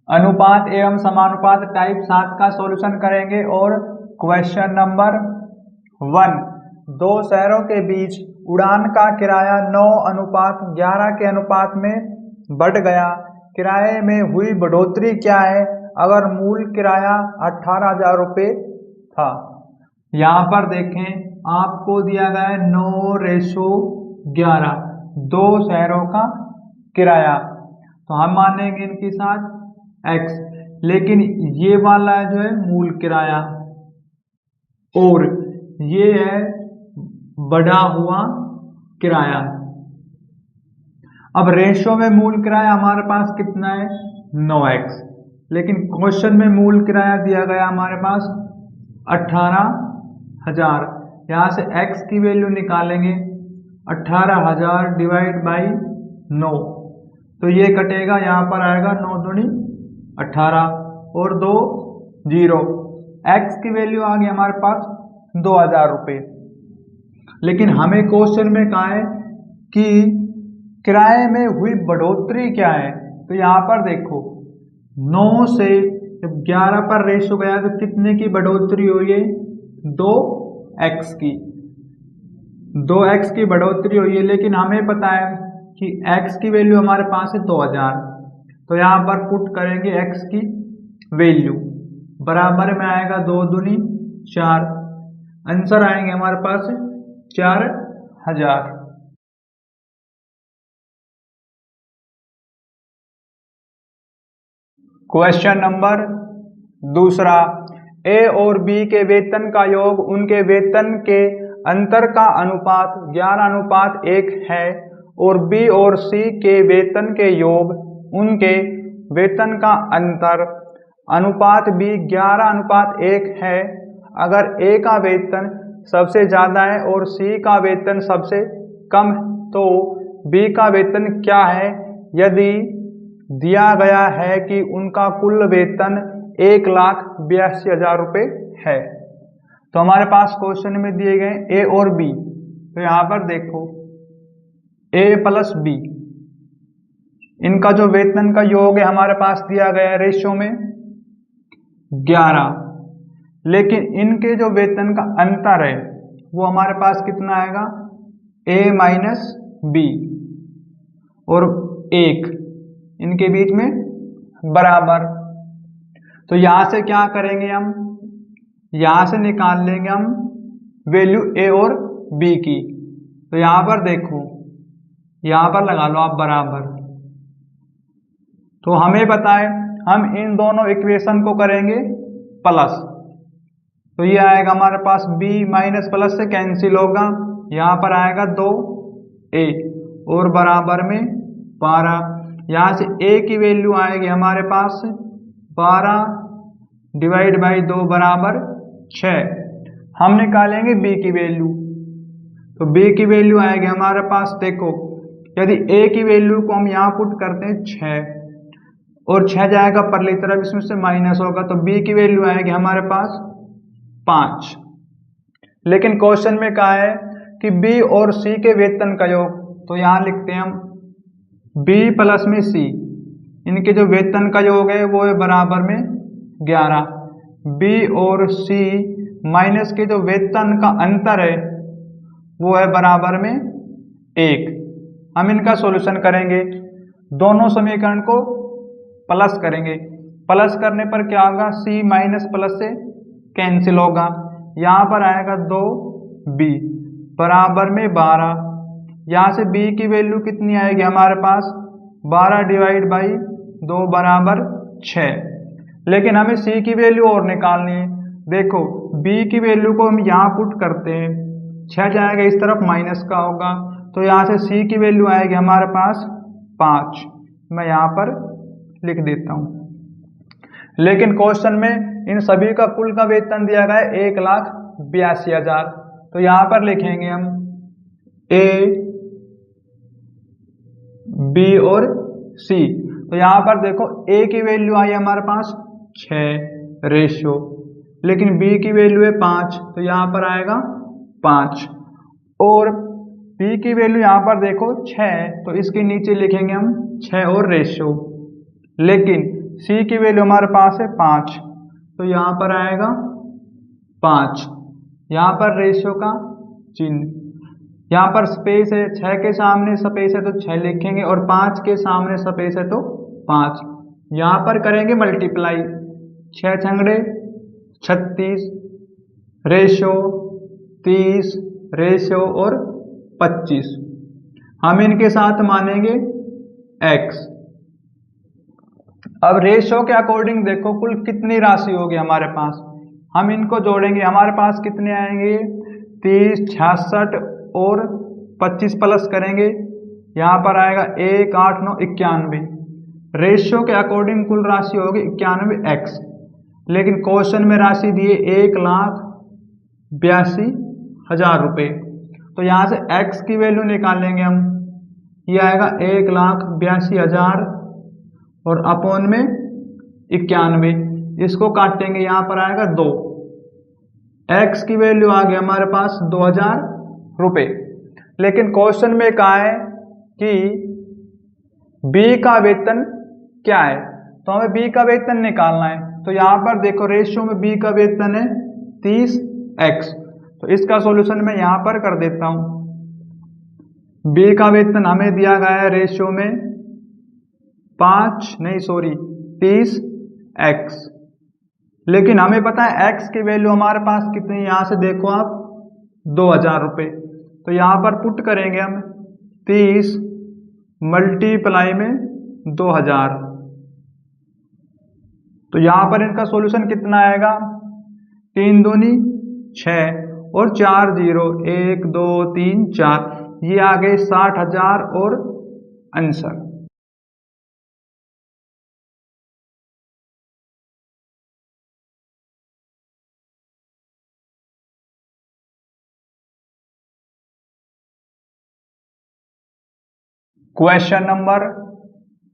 अनुपात एवं समानुपात टाइप 7 का सॉल्यूशन करेंगे। और क्वेश्चन नंबर 1, दो शहरों के बीच उड़ान का किराया 9:11 के अनुपात में बढ़ गया। किराए में हुई बढ़ोतरी क्या है अगर मूल किराया 18,000 रुपये था। यहाँ पर देखें, आपको दिया गया है 9:11 दो शहरों का किराया, तो हम मानेंगे इनके साथ x, लेकिन ये वाला जो है मूल किराया और ये है बढ़ा हुआ किराया। अब रेशो में मूल किराया हमारे पास कितना है 9x, लेकिन क्वेश्चन में मूल किराया दिया गया हमारे पास 18,000। यहाँ से x की वैल्यू निकालेंगे, 18,000 डिवाइड बाई 9, तो ये कटेगा, यहाँ पर आएगा 9 दूनी 18 और 2 0। x की वैल्यू आ गई हमारे पास 2,000 रुपये। लेकिन हमें क्वेश्चन में कहा है कि किराए में हुई बढ़ोतरी क्या है, तो यहाँ पर देखो 9 से जब 11 पर रेशो गया तो कितने की बढ़ोतरी हुई है 2x की, 2x की बढ़ोतरी हुई है। लेकिन हमें पता है कि x की वैल्यू हमारे पास है 2,000, तो यहाँ पर पुट करेंगे x की वैल्यू, बराबर में आएगा 2 दूनी 4, आंसर आएंगे हमारे पास 4,000। क्वेश्चन नंबर 2, ए और बी के वेतन का योग उनके वेतन के अंतर का अनुपात 11:1 है और बी और सी के वेतन के योग उनके वेतन का अंतर अनुपात भी 11:1 है। अगर ए का वेतन सबसे ज़्यादा है और सी का वेतन सबसे कम, तो बी का वेतन क्या है। यदि दिया गया है कि उनका कुल वेतन 1,82,000 रुपये है, तो हमारे पास क्वेश्चन में दिए गए ए और बी, तो यहाँ पर देखो ए प्लस बी, इनका जो वेतन का योग है हमारे पास दिया गया है रेशो में 11, लेकिन इनके जो वेतन का अंतर है वो हमारे पास कितना आएगा ए माइनस बी, और 1 इनके बीच में बराबर। तो यहाँ से क्या करेंगे हम, यहाँ से निकाल लेंगे हम वैल्यू ए और बी की। तो यहाँ पर देखो, यहाँ पर लगा लो आप बराबर, तो हमें पता है हम इन दोनों इक्वेशन को करेंगे प्लस, तो ये आएगा हमारे पास b माइनस प्लस से कैंसिल होगा, यहाँ पर आएगा 2a और बराबर में 12। यहाँ से a की वैल्यू आएगी हमारे पास 12 डिवाइड बाई 2 बराबर 6। हम निकालेंगे b की वैल्यू, तो b की वैल्यू आएगी हमारे पास, देखो यदि a की वैल्यू को हम यहाँ पुट करते हैं 6 और 6 जाएगा परली तरफ, इसमें से माइनस होगा, तो b की वैल्यू आएगी हमारे पास 5। लेकिन क्वेश्चन में कहा है कि b और c के वेतन का योग, तो यहाँ लिखते हैं हम b प्लस में c, इनके जो वेतन का योग है वो है बराबर में 11, b और c माइनस के जो वेतन का अंतर है वो है बराबर में 1। हम इनका सॉल्यूशन करेंगे, दोनों समीकरण को प्लस करेंगे, प्लस करने पर क्या होगा c माइनस प्लस से कैंसिल होगा, यहाँ पर आएगा 2b बराबर में 12। यहाँ से b की वैल्यू कितनी आएगी हमारे पास 12 डिवाइड बाई 2 बराबर 6। लेकिन हमें c की वैल्यू और निकालनी है, देखो b की वैल्यू को हम यहाँ पुट करते हैं, 6 जाएगा इस तरफ माइनस का होगा, तो यहाँ से c की वैल्यू आएगी हमारे पास 5, मैं यहाँ पर लिख देता हूँ। लेकिन क्वेश्चन में इन सभी का कुल का वेतन दिया गया है 1,82,000, तो यहाँ पर लिखेंगे हम a b और c। तो यहाँ पर देखो a की वैल्यू आई हमारे पास 6 रेशो, लेकिन b की वैल्यू है 5, तो यहाँ पर आएगा 5, और b की वैल्यू यहाँ पर देखो 6, तो इसके नीचे लिखेंगे हम 6 और रेशो। लेकिन सी की वैल्यू हमारे पास है 5, तो यहाँ पर आएगा 5। यहाँ पर रेशियो का चिन्ह, यहाँ पर स्पेस है, 6 के सामने स्पेस है तो 6 लिखेंगे और 5 के सामने स्पेस है तो 5। यहाँ पर करेंगे मल्टीप्लाई, 6 छंगड़े 36, रेशियो 30, रेशियो और 25। हम इनके साथ मानेंगे x। अब रेशियो के अकॉर्डिंग देखो कुल कितनी राशि होगी हमारे पास, हम इनको जोड़ेंगे, हमारे पास कितने आएंगे 30, 66 और 25 प्लस करेंगे, यहाँ पर आएगा 1, 8, 9, 91। रेशियो के अकॉर्डिंग कुल राशि होगी 91x, लेकिन क्वेश्चन में राशि दिए 1,82,000 रुपये, तो यहाँ से x की वैल्यू निकालेंगे हम, ये आएगा 1,82,000 और अपॉन में 91, इसको काटेंगे, यहाँ पर आएगा 2। x की वैल्यू आ गई हमारे पास 2,000 रुपये, लेकिन क्वेश्चन में कहा है कि b का वेतन क्या है, तो हमें b का वेतन निकालना है। तो यहाँ पर देखो रेशियो में b का वेतन है 30x, तो इसका सॉल्यूशन मैं यहाँ पर कर देता हूँ। b का वेतन हमें दिया गया है रेशियो में 30x, लेकिन हमें पता है x की वैल्यू हमारे पास कितनी, यहाँ से देखो आप 2,000 रुपये, तो यहाँ पर पुट करेंगे हम 30 मल्टीप्लाई में 2,000, तो यहाँ पर इनका सॉल्यूशन कितना आएगा, 3 दूनी 6 और 4 0, 1 2 3 4, ये आ गए 60,000 और आंसर। क्वेश्चन नंबर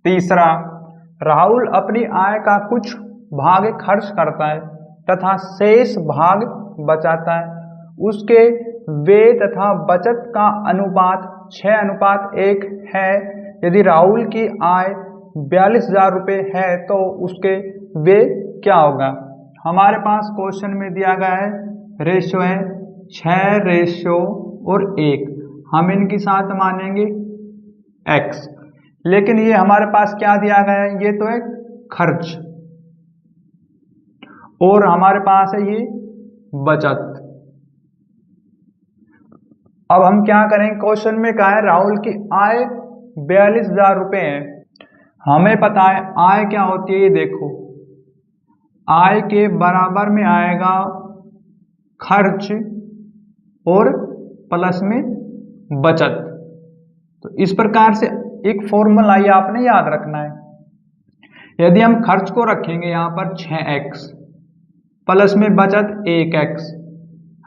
3, राहुल अपनी आय का कुछ भाग खर्च करता है तथा शेष भाग बचाता है, उसके व्यय तथा बचत का अनुपात 6:1 है। यदि राहुल की आय 42,000 रुपये है तो उसके व्यय क्या होगा। हमारे पास क्वेश्चन में दिया गया है रेशियो है 6:1, हम इनके साथ मानेंगे x, लेकिन ये हमारे पास क्या दिया गया है, ये तो एक खर्च और हमारे पास है ये बचत। अब हम क्या करेंगे, क्वेश्चन में कहा है राहुल की आय 42,000 रुपये है, हमें पता है आय क्या होती है, ये देखो आय के बराबर में आएगा खर्च और प्लस में बचत। तो इस प्रकार से एक फॉर्मूला ये आपने याद रखना है। यदि हम खर्च को रखेंगे यहाँ पर 6x प्लस में बचत 1x,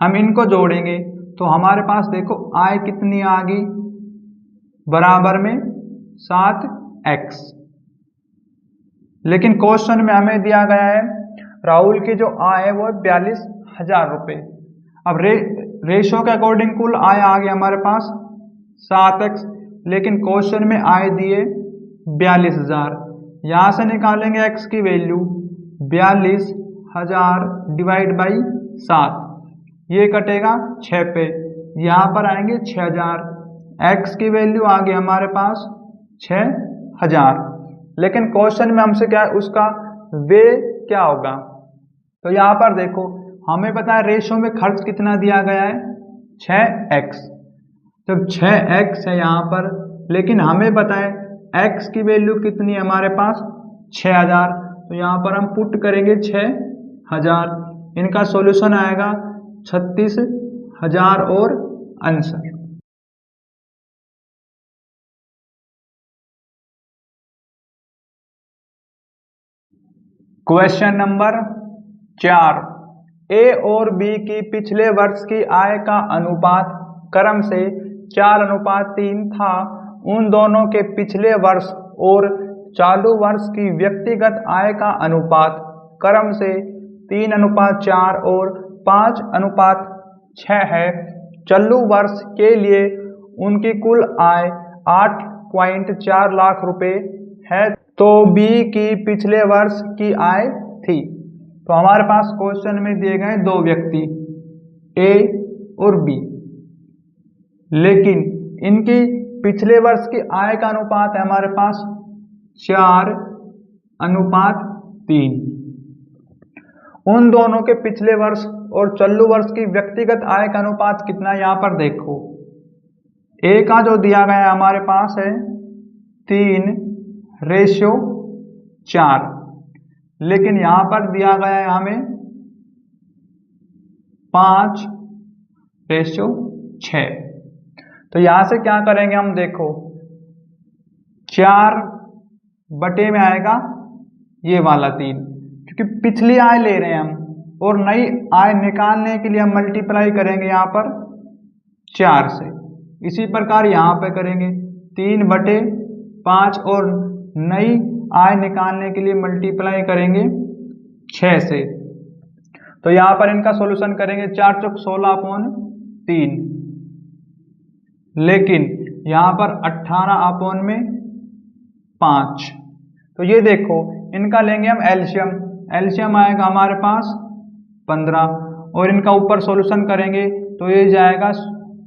हम इनको जोड़ेंगे तो हमारे पास देखो आय कितनी आ गई, बराबर में 7x, लेकिन क्वेश्चन में हमें दिया गया है राहुल की जो आय है वो 42,000 रुपये। अब रेशियो के अकॉर्डिंग कुल आय आ गई हमारे पास 7x, लेकिन क्वेश्चन में आय दिए 42,000, यहाँ से निकालेंगे x की वैल्यू 42,000 डिवाइड बाई 7, ये कटेगा 6 पे, यहाँ पर आएंगे 6,000, x की वैल्यू आ गई हमारे पास 6,000, लेकिन क्वेश्चन में हमसे क्या है उसका वे क्या होगा। तो यहाँ पर देखो हमें पता है रेशियो में खर्च कितना दिया गया है 6x, जब 6x है यहाँ पर, लेकिन हमें पता है x की वैल्यू कितनी है हमारे पास 6,000, तो यहाँ पर हम पुट करेंगे 6,000, इनका सॉल्यूशन आएगा 36,000 और आंसर। क्वेश्चन नंबर 4, ए और बी की पिछले वर्ष की आय का अनुपात क्रम से 4:3 था, उन दोनों के पिछले वर्ष और चालू वर्ष की व्यक्तिगत आय का अनुपात क्रम से 3:4 और 5:6 है। चालू वर्ष के लिए उनकी कुल आय 8.4 लाख रुपए है तो बी की पिछले वर्ष की आय थी। तो हमारे पास क्वेश्चन में दिए गए दो व्यक्ति ए और बी, लेकिन इनकी पिछले वर्ष की आय का अनुपात है हमारे पास 4:3। उन दोनों के पिछले वर्ष और चालू वर्ष की व्यक्तिगत आय का अनुपात कितना, यहाँ पर देखो ए का जो दिया गया है हमारे पास है 3:4, लेकिन यहां पर दिया गया है हमें 5:6। तो यहां से क्या करेंगे हम, देखो 4 बटे में आएगा ये वाला 3, क्योंकि पिछली आय ले रहे हैं हम और नई आय निकालने के लिए हम मल्टीप्लाई करेंगे यहाँ पर 4 से। इसी प्रकार यहाँ पे करेंगे 3/5 और नई आय निकालने के लिए मल्टीप्लाई करेंगे 6 से। तो यहाँ पर इनका सॉल्यूशन करेंगे 4 चौक 16/3, लेकिन यहाँ पर 18/5। तो ये देखो इनका लेंगे हम एलसीएम, एलसीएम आएगा हमारे पास 15 और इनका ऊपर सॉल्यूशन करेंगे तो ये जाएगा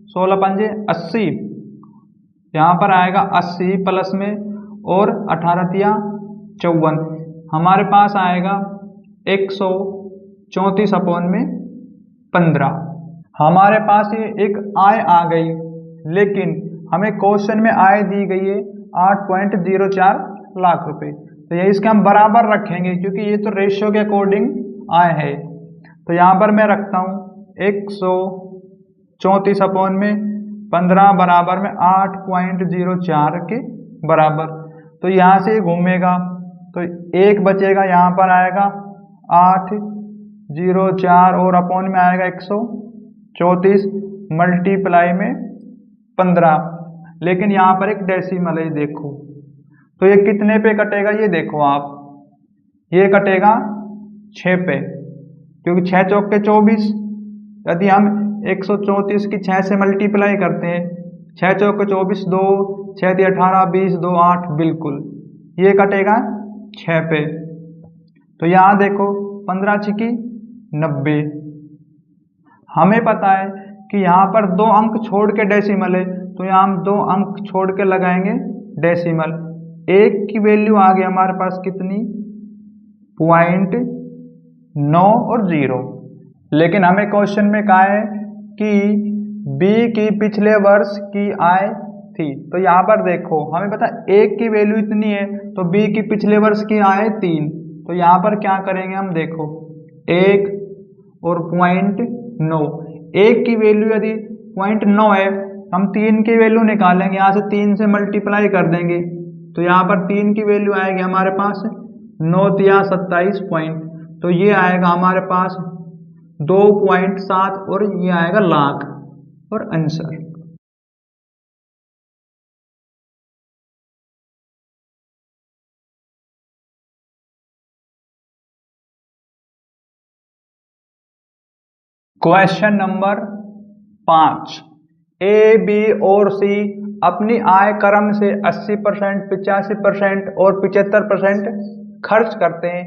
16×5 = 80। यहाँ पर आएगा 80 प्लस में और 18×3 = 54, हमारे पास आएगा 134/15। हमारे पास ये एक आय आ गई, लेकिन हमें क्वेश्चन में आय दी गई है 8.04 लाख रुपए। तो ये इसके हम बराबर रखेंगे क्योंकि ये तो रेशियो के अकॉर्डिंग आय है। तो यहाँ पर मैं रखता हूँ 134/15 बराबर में 8.04 के बराबर। तो यहाँ से घूमेगा तो एक बचेगा, यहाँ पर आएगा 804 और अपॉन में आएगा 134 मल्टीप्लाई में 15, लेकिन यहाँ पर एक डेसिमल है देखो। तो ये कितने पे कटेगा, ये देखो आप, ये कटेगा 6 पे, क्योंकि 6 चौक के 24। यदि हम 134 की 6 से मल्टीप्लाई करते हैं, 6 चौक के 24, 2 6 × 18 20 2 8, बिल्कुल ये कटेगा 6 पे। तो यहाँ देखो 15 छिकी 90। हमें पता है कि यहाँ पर 2 अंक छोड़ के डेसिमल है, तो यहाँ हम 2 अंक छोड़ के लगाएंगे डेसिमल। एक की वैल्यू आ गई हमारे पास कितनी, 0.9 और 0। लेकिन हमें क्वेश्चन में कहा है कि बी की पिछले वर्ष की आय थी। तो यहाँ पर देखो हमें पता है एक की वैल्यू इतनी है, तो बी की पिछले वर्ष की आय 3। तो यहाँ पर क्या करेंगे हम, देखो 1 और 0.9, एक की वैल्यू यदि 0.9 है, हम 3 की वैल्यू निकालेंगे, यहाँ से 3 से मल्टीप्लाई कर देंगे। तो यहाँ पर 3 की वैल्यू आएगी हमारे पास 9×3 = 27 तो ये आएगा हमारे पास 2.7 और ये आएगा लाख और answer. Question number 5, A B और सी अपनी आय क्रम से 80%, 85% और 75% खर्च करते हैं।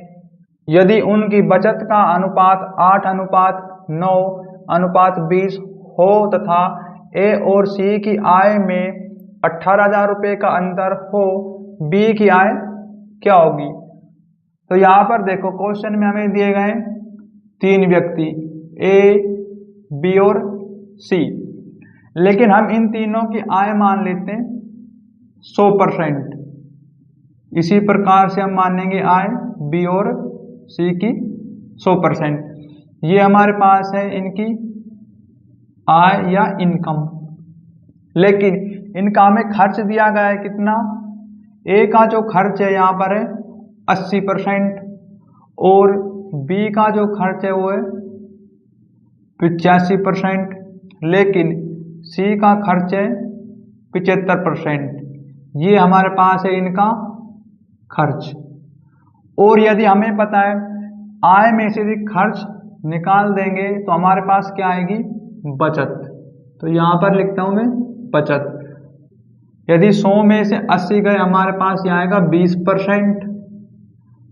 यदि उनकी बचत का अनुपात 8:9:20 हो तथा ए और सी की आय में 18,000 रुपये का अंतर हो, बी की आय क्या होगी। तो यहाँ पर देखो क्वेश्चन में हमें दिए गए 3 व्यक्ति ए बी और सी, लेकिन हम इन तीनों की आय मान लेते हैं 100%। इसी प्रकार से हम मानेंगे आय बी और सी की 100%। ये हमारे पास है इनकी आय या इनकम, लेकिन इनका हमें खर्च दिया गया है कितना, ए का जो खर्च है यहाँ पर है 80% और बी का जो खर्च है वो है 85%, लेकिन सी का खर्च है 75%। ये हमारे पास है इनका खर्च। और यदि हमें पता है आय में से यदि खर्च निकाल देंगे तो हमारे पास क्या आएगी, बचत। तो यहाँ पर लिखता हूँ मैं बचत। यदि 100 में से 80 गए हमारे पास यहाँ आएगा 20%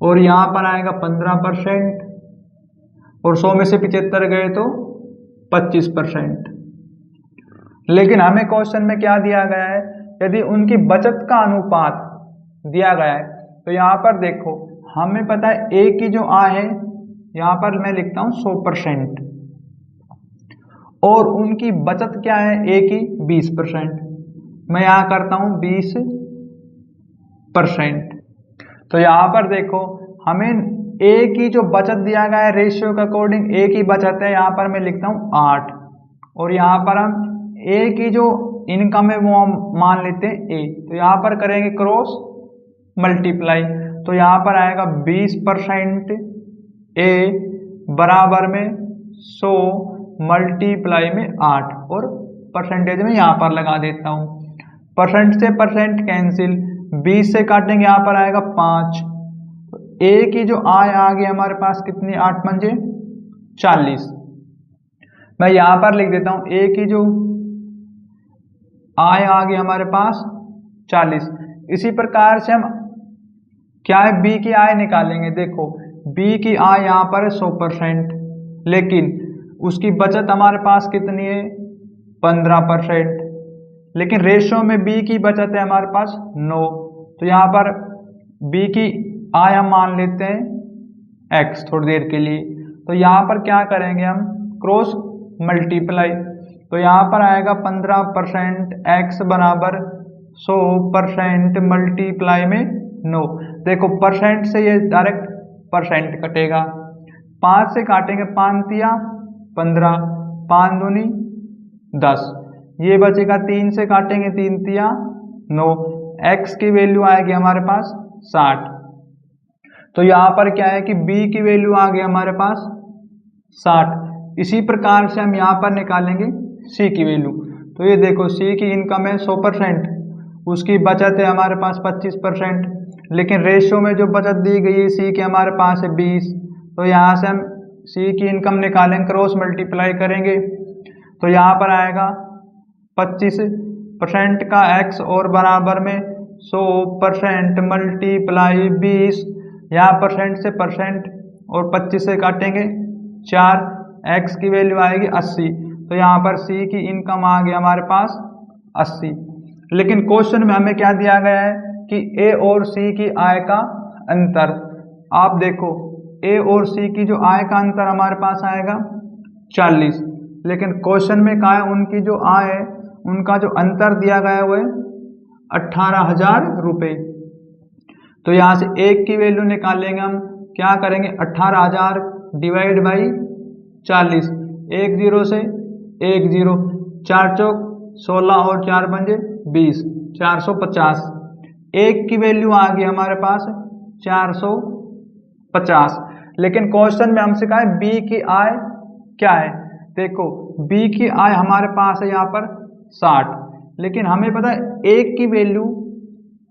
और यहाँ पर आएगा 15% और 100 में से 75 गए तो 25%। लेकिन हमें क्वेश्चन में क्या दिया गया है, यदि उनकी बचत का अनुपात दिया गया है तो यहाँ पर देखो हमें पता है ए की जो आय है यहाँ पर मैं लिखता हूँ 100% और उनकी बचत क्या है ए की 20%, मैं यहाँ करता हूँ 20%। तो यहाँ पर देखो हमें ए की जो बचत दिया गया है रेशियो के अकॉर्डिंग ए की बचत है यहाँ पर मैं लिखता हूँ 8 और यहाँ पर हम ए की जो इनकम है वो हम मान लेते हैं ए, तो यहाँ पर करेंगे क्रॉस मल्टीप्लाई, तो यहाँ पर आएगा 20% ए बराबर में 100 मल्टीप्लाई में 8 और परसेंटेज में यहाँ पर लगा देता हूँ। परसेंट से परसेंट कैंसिल, 20 से काटेंगे यहाँ पर आएगा 5, तो ए की जो आय आ गई हमारे पास कितनी 8 पंजे 40, मैं यहाँ पर लिख देता हूँ ए की जो आय आ गई हमारे पास 40। इसी प्रकार से हम क्या है बी की आय निकालेंगे। देखो बी की आय यहाँ पर है 100%, लेकिन उसकी बचत हमारे पास कितनी है 15%, लेकिन रेशियो में बी की बचत है हमारे पास 9, तो यहाँ पर बी की आय हम मान लेते हैं x थोड़ी देर के लिए। तो यहाँ पर क्या करेंगे हम क्रॉस मल्टीप्लाई, तो यहाँ पर आएगा 15% x बराबर 100% मल्टीप्लाई में 9। देखो परसेंट से ये डायरेक्ट परसेंट कटेगा, 5 से काटेंगे 5 तिया 15, 5 दूनी 10, ये बचेगा 3 से काटेंगे 3 तिया 9, x की वैल्यू आएगी हमारे पास 60। तो यहाँ पर क्या है कि b की वैल्यू आ गई हमारे पास 60। इसी प्रकार से हम यहाँ पर निकालेंगे c की वैल्यू, तो ये देखो c की इनकम है 100%, उसकी बचत है हमारे पास 25%, लेकिन रेशियो में जो बचत दी गई है c की हमारे पास है 20, तो यहाँ से हम c की इनकम निकालेंगे क्रॉस मल्टीप्लाई करेंगे, तो यहाँ पर आएगा 25% का x और बराबर में 100% मल्टीप्लाई 20, यहाँ परसेंट से परसेंट और 25 से काटेंगे 4, x की वैल्यू आएगी 80, तो यहाँ पर c की इनकम आ गई हमारे पास 80। लेकिन क्वेश्चन में हमें क्या दिया गया है कि a और c की आय का अंतर। आप देखो a और c की जो आय का अंतर हमारे पास आएगा 40, लेकिन क्वेश्चन में कहा है उनकी जो आय है उनका जो अंतर दिया गया है वो है 18,000 रुपये। तो यहाँ से एक की वैल्यू निकालेंगे हम, क्या करेंगे 18,000 डिवाइड बाई 40, 1 0 से 1 0, 4 चौक 16 और 4 पंजे 20, 450। एक की वैल्यू आ गई हमारे पास 450, लेकिन क्वेश्चन में हमसे कहा है बी की आय क्या है। देखो बी की आय हमारे पास है यहाँ पर 60, लेकिन हमें पता है एक की वैल्यू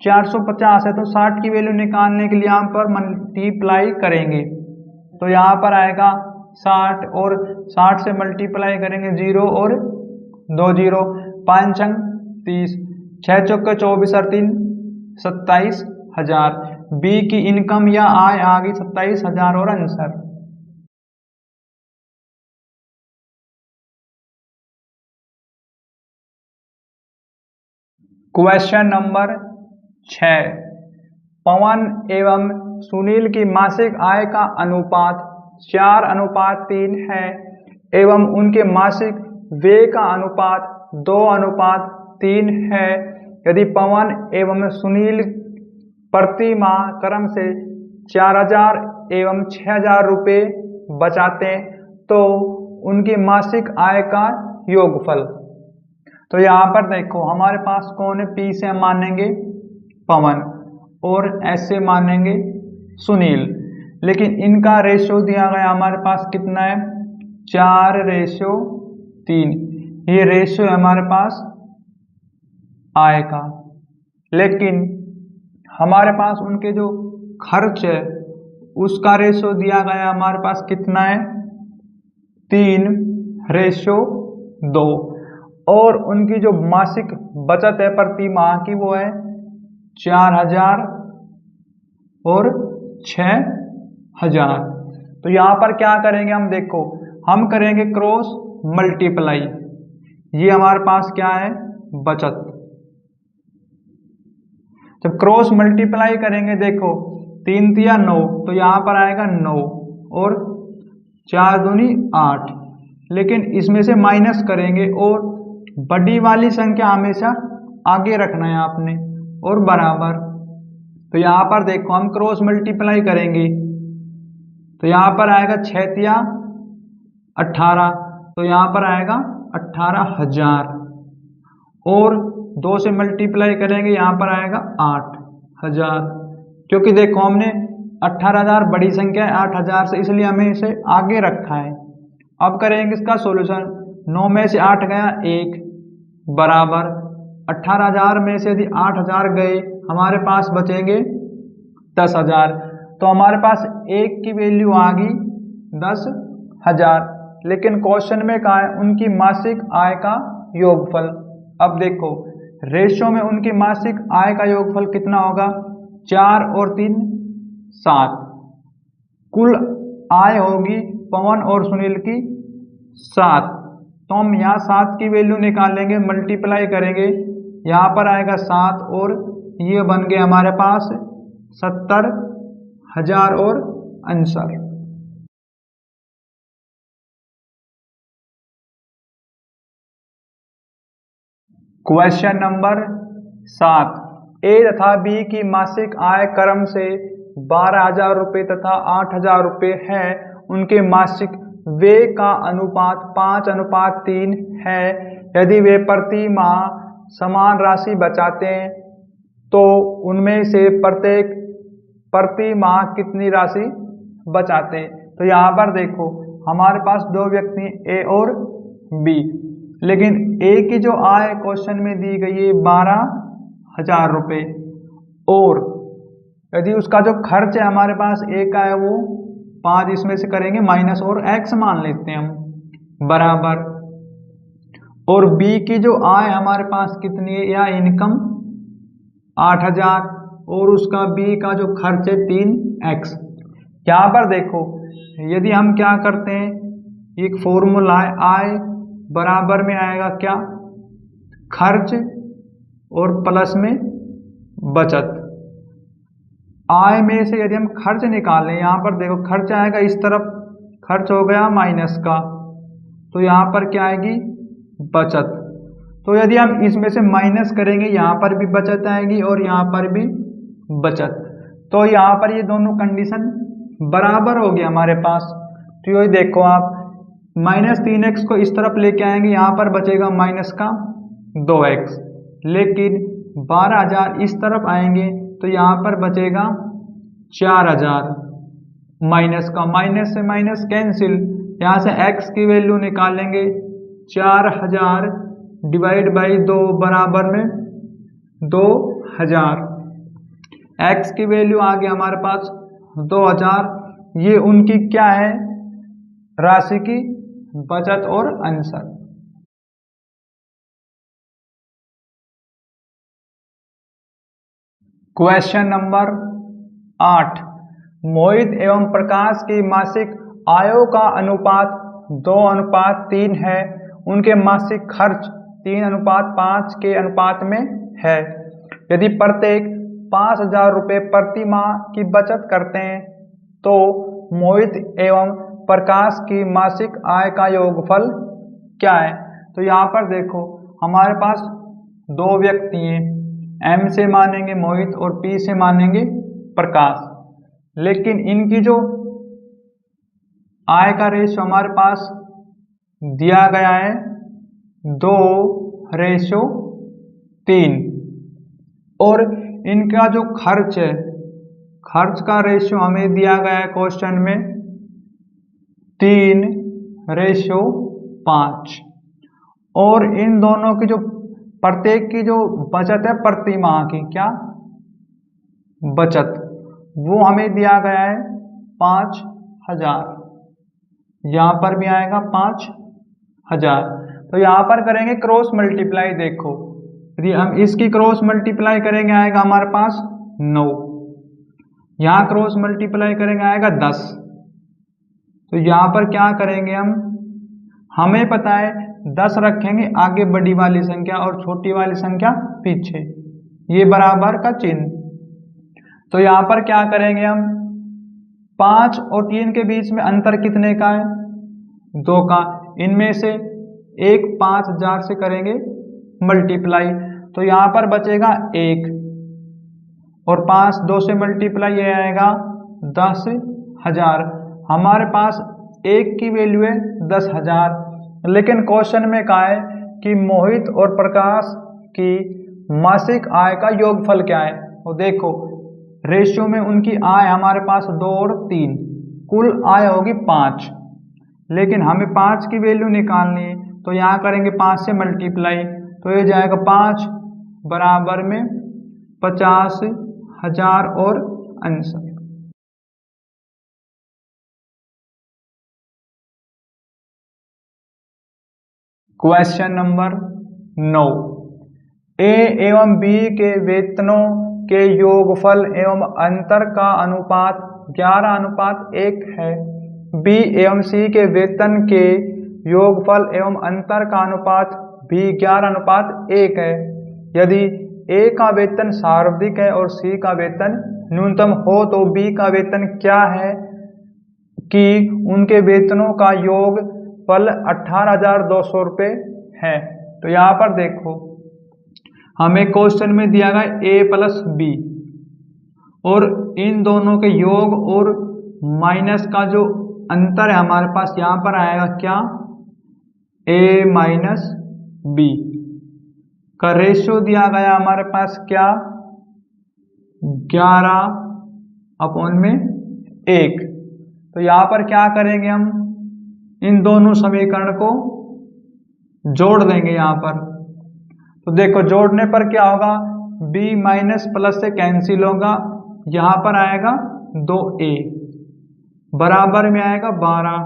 450 है, तो 60 की वैल्यू निकालने के लिए यहाँ पर मल्टीप्लाई करेंगे, तो यहाँ पर आएगा 60 और 60 से मल्टीप्लाई करेंगे 0 और 2 0, 5 छंग 30, 6 चौके 24 और 3 27,000। बी की इनकम या आय आ गई 27,000 और आंसर। क्वेश्चन नंबर 6, पवन एवं सुनील की मासिक आय का अनुपात 4:3 है एवं उनके मासिक व्यय का अनुपात 2:3 है। यदि पवन एवं सुनील प्रति माह क्रम से 4,000 एवं 6,000 रुपये बचाते तो उनकी मासिक आय का योगफल। तो यहाँ पर देखो हमारे पास कौन है, P से हम मानेंगे पवन और S से मानेंगे सुनील, लेकिन इनका रेशियो दिया गया हमारे पास कितना है 4:3, ये रेशियो है हमारे पास आय का। लेकिन हमारे पास उनके जो खर्च है उसका रेशियो दिया गया हमारे पास कितना है 3:2। और उनकी जो मासिक बचत है प्रति माह की वो है 4000 और 6000। तो यहाँ पर क्या करेंगे हम, देखो हम करेंगे क्रॉस मल्टीप्लाई। ये हमारे पास क्या है, बचत। जब क्रॉस मल्टीप्लाई करेंगे, देखो 3 तिया 9, तो यहाँ पर आएगा 9 और 4 दूनी 8। लेकिन इसमें से माइनस करेंगे और बड़ी वाली संख्या हमेशा आगे रखना है आपने और बराबर। तो यहाँ पर देखो हम क्रॉस मल्टीप्लाई करेंगे तो यहाँ पर आएगा 6 तिया 18, तो यहाँ पर आएगा 18,000 और 2 से मल्टीप्लाई करेंगे यहाँ पर आएगा 8,000, क्योंकि देखो हमने 18,000 बड़ी संख्या है 8,000 से, इसलिए हमें इसे आगे रखा है। अब करेंगे इसका सॉल्यूशन। 9 में से 8 गया 1 बराबर 18,000 में से यदि 8,000 गए हमारे पास बचेंगे 10,000। तो हमारे पास 1 की वैल्यू आ गई 10,000। लेकिन क्वेश्चन में कहा है उनकी मासिक आय का योगफल। अब देखो रेशो में उनकी मासिक आय का योगफल कितना होगा, 4 और 3 7। कुल आय होगी पवन और सुनील की 7। तो हम यहाँ 7 की वैल्यू निकालेंगे, मल्टीप्लाई करेंगे, यहाँ पर आएगा 7 और ये बन गए हमारे पास 70,000 और आंसर। क्वेश्चन नंबर 7, ए तथा बी की मासिक आय क्रम से 12,000 रुपये तथा 8,000 रुपये है। उनके मासिक व्यय का अनुपात 5:3 है। यदि वे प्रति माह समान राशि बचाते हैं तो उनमें से प्रत्येक प्रति माह कितनी राशि बचाते हैं। तो यहाँ पर देखो हमारे पास 2 व्यक्ति ए और बी, लेकिन ए की जो आय क्वेश्चन में दी गई है 12,000 रुपये, और यदि उसका जो खर्च है हमारे पास ए का है वो 5, इसमें से करेंगे माइनस और एक्स मान लेते हैं हम बराबर, और बी की जो आय हमारे पास कितनी है या इनकम 8,000 और उसका बी का जो खर्च है 3x। यहाँ पर देखो यदि हम क्या करते हैं, एक फॉर्मूला है आय बराबर में आएगा क्या, खर्च और प्लस में बचत। आय में से यदि हम खर्च निकालें, यहाँ पर देखो खर्च आएगा इस तरफ, खर्च हो गया माइनस का, तो यहाँ पर क्या आएगी बचत। तो यदि हम इसमें से माइनस करेंगे यहाँ पर भी बचत आएगी और यहाँ पर भी बचत। तो यहाँ पर ये दोनों कंडीशन बराबर हो गया हमारे पास। तो ये देखो आप -3x को इस तरफ लेके आएंगे, यहाँ पर बचेगा माइनस का 2x, लेकिन 12,000 इस तरफ आएंगे तो यहाँ पर बचेगा 4,000, माइनस का माइनस से माइनस कैंसिल, यहाँ से x की वैल्यू निकालेंगे 4,000 डिवाइड बाई 2 बराबर में 2,000। x की वैल्यू आ गई हमारे पास 2,000। ये उनकी क्या है राशि की बचत और आंसर। क्वेश्चन नंबर 8, मोहित एवं प्रकाश की मासिक आयों का अनुपात 2:3 है। उनके मासिक खर्च 3:5 के अनुपात में है। यदि प्रत्येक 5,000 रुपये प्रति माह की बचत करते हैं तो मोहित एवं प्रकाश की मासिक आय का योगफल क्या है। तो यहाँ पर देखो हमारे पास 2 व्यक्ति हैं, एम से मानेंगे मोहित और पी से मानेंगे प्रकाश, लेकिन इनकी जो आय का रेशो हमारे पास दिया गया है 2:3 और इनका जो खर्च है, खर्च का रेशो हमें दिया गया है क्वेश्चन में 3:5, और इन दोनों की जो प्रत्येक की जो बचत है प्रति माह की क्या बचत, वो हमें दिया गया है 5,000, यहाँ पर भी आएगा 5,000। तो यहाँ पर करेंगे क्रॉस मल्टीप्लाई। देखो यदि हम इसकी क्रॉस मल्टीप्लाई करेंगे आएगा हमारे पास 9, यहाँ क्रॉस मल्टीप्लाई करेंगे आएगा 10। तो यहाँ पर क्या करेंगे हम, हमें पता है 10 रखेंगे आगे बड़ी वाली संख्या और छोटी वाली संख्या पीछे, ये बराबर का चिन्ह। तो यहाँ पर क्या करेंगे हम, 5 और 3 के बीच में अंतर कितने का है, 2 का। इनमें से एक 5000 से करेंगे मल्टीप्लाई, तो यहाँ पर बचेगा 1 और 5 2 से मल्टीप्लाई, ये आएगा 10,000। हमारे पास 1 की वैल्यू है 10,000, लेकिन क्वेश्चन में कहा है कि मोहित और प्रकाश की मासिक आय का योगफल क्या है। तो देखो रेशियो में उनकी आय हमारे पास 2 और 3, कुल आय होगी 5, लेकिन हमें 5 की वैल्यू निकालनी है, तो यहाँ करेंगे 5 से मल्टीप्लाई, तो ये जाएगा 5 बराबर में 50,000 और आंसर। क्वेश्चन नंबर 9, ए एवं बी के वेतनों के योगफल एवं अंतर का अनुपात 11:1 है। बी एवं सी के वेतन के योगफल एवं अंतर का अनुपात भी 11:1 है। यदि ए का वेतन सर्वाधिक है और सी का वेतन न्यूनतम हो तो बी का वेतन क्या है कि उनके वेतनों का योगफल 18,200 रुपये है। तो यहाँ पर देखो हमें क्वेश्चन में दिया गया ए प्लस बी और इन दोनों के योग और माइनस का जो अंतर है हमारे पास यहाँ पर आएगा क्या, ए माइनस बी का रेशियो दिया गया हमारे पास क्या, 11/1। तो यहाँ पर क्या करेंगे हम, इन दोनों समीकरण को जोड़ देंगे यहाँ पर। तो देखो जोड़ने पर क्या होगा, b माइनस प्लस से कैंसिल होगा, यहाँ पर आएगा 2a बराबर में आएगा 12।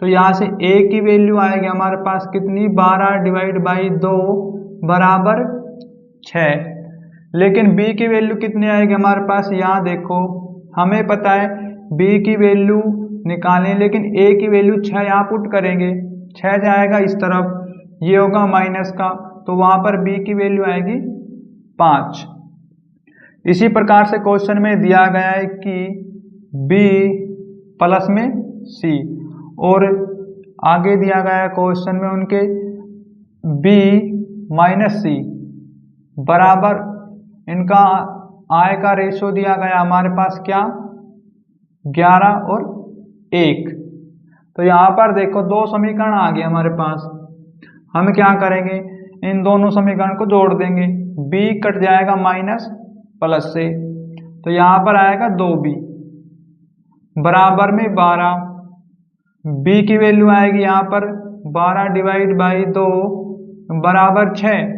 तो यहाँ से a की वैल्यू आएगी हमारे पास कितनी, 12/2 बराबर 6। लेकिन b की वैल्यू कितनी आएगी हमारे पास, यहाँ देखो हमें पता है b की वैल्यू निकालें, लेकिन a की वैल्यू 6 यहाँ पुट करेंगे, 6 जाएगा इस तरफ, ये होगा माइनस का, तो वहां पर b की वैल्यू आएगी 5। इसी प्रकार से क्वेश्चन में दिया गया है कि b प्लस में c और आगे दिया गया है क्वेश्चन में उनके b माइनस c बराबर, इनका आय का रेशियो दिया गया हमारे पास क्या, 11:1। तो यहाँ पर देखो 2 समीकरण आ गए हमारे पास, हम क्या करेंगे, इन दोनों समीकरण को जोड़ देंगे, b कट जाएगा माइनस प्लस से, तो यहाँ पर आएगा 2b बराबर में 12। b की वैल्यू आएगी यहाँ पर 12/2 बराबर 6,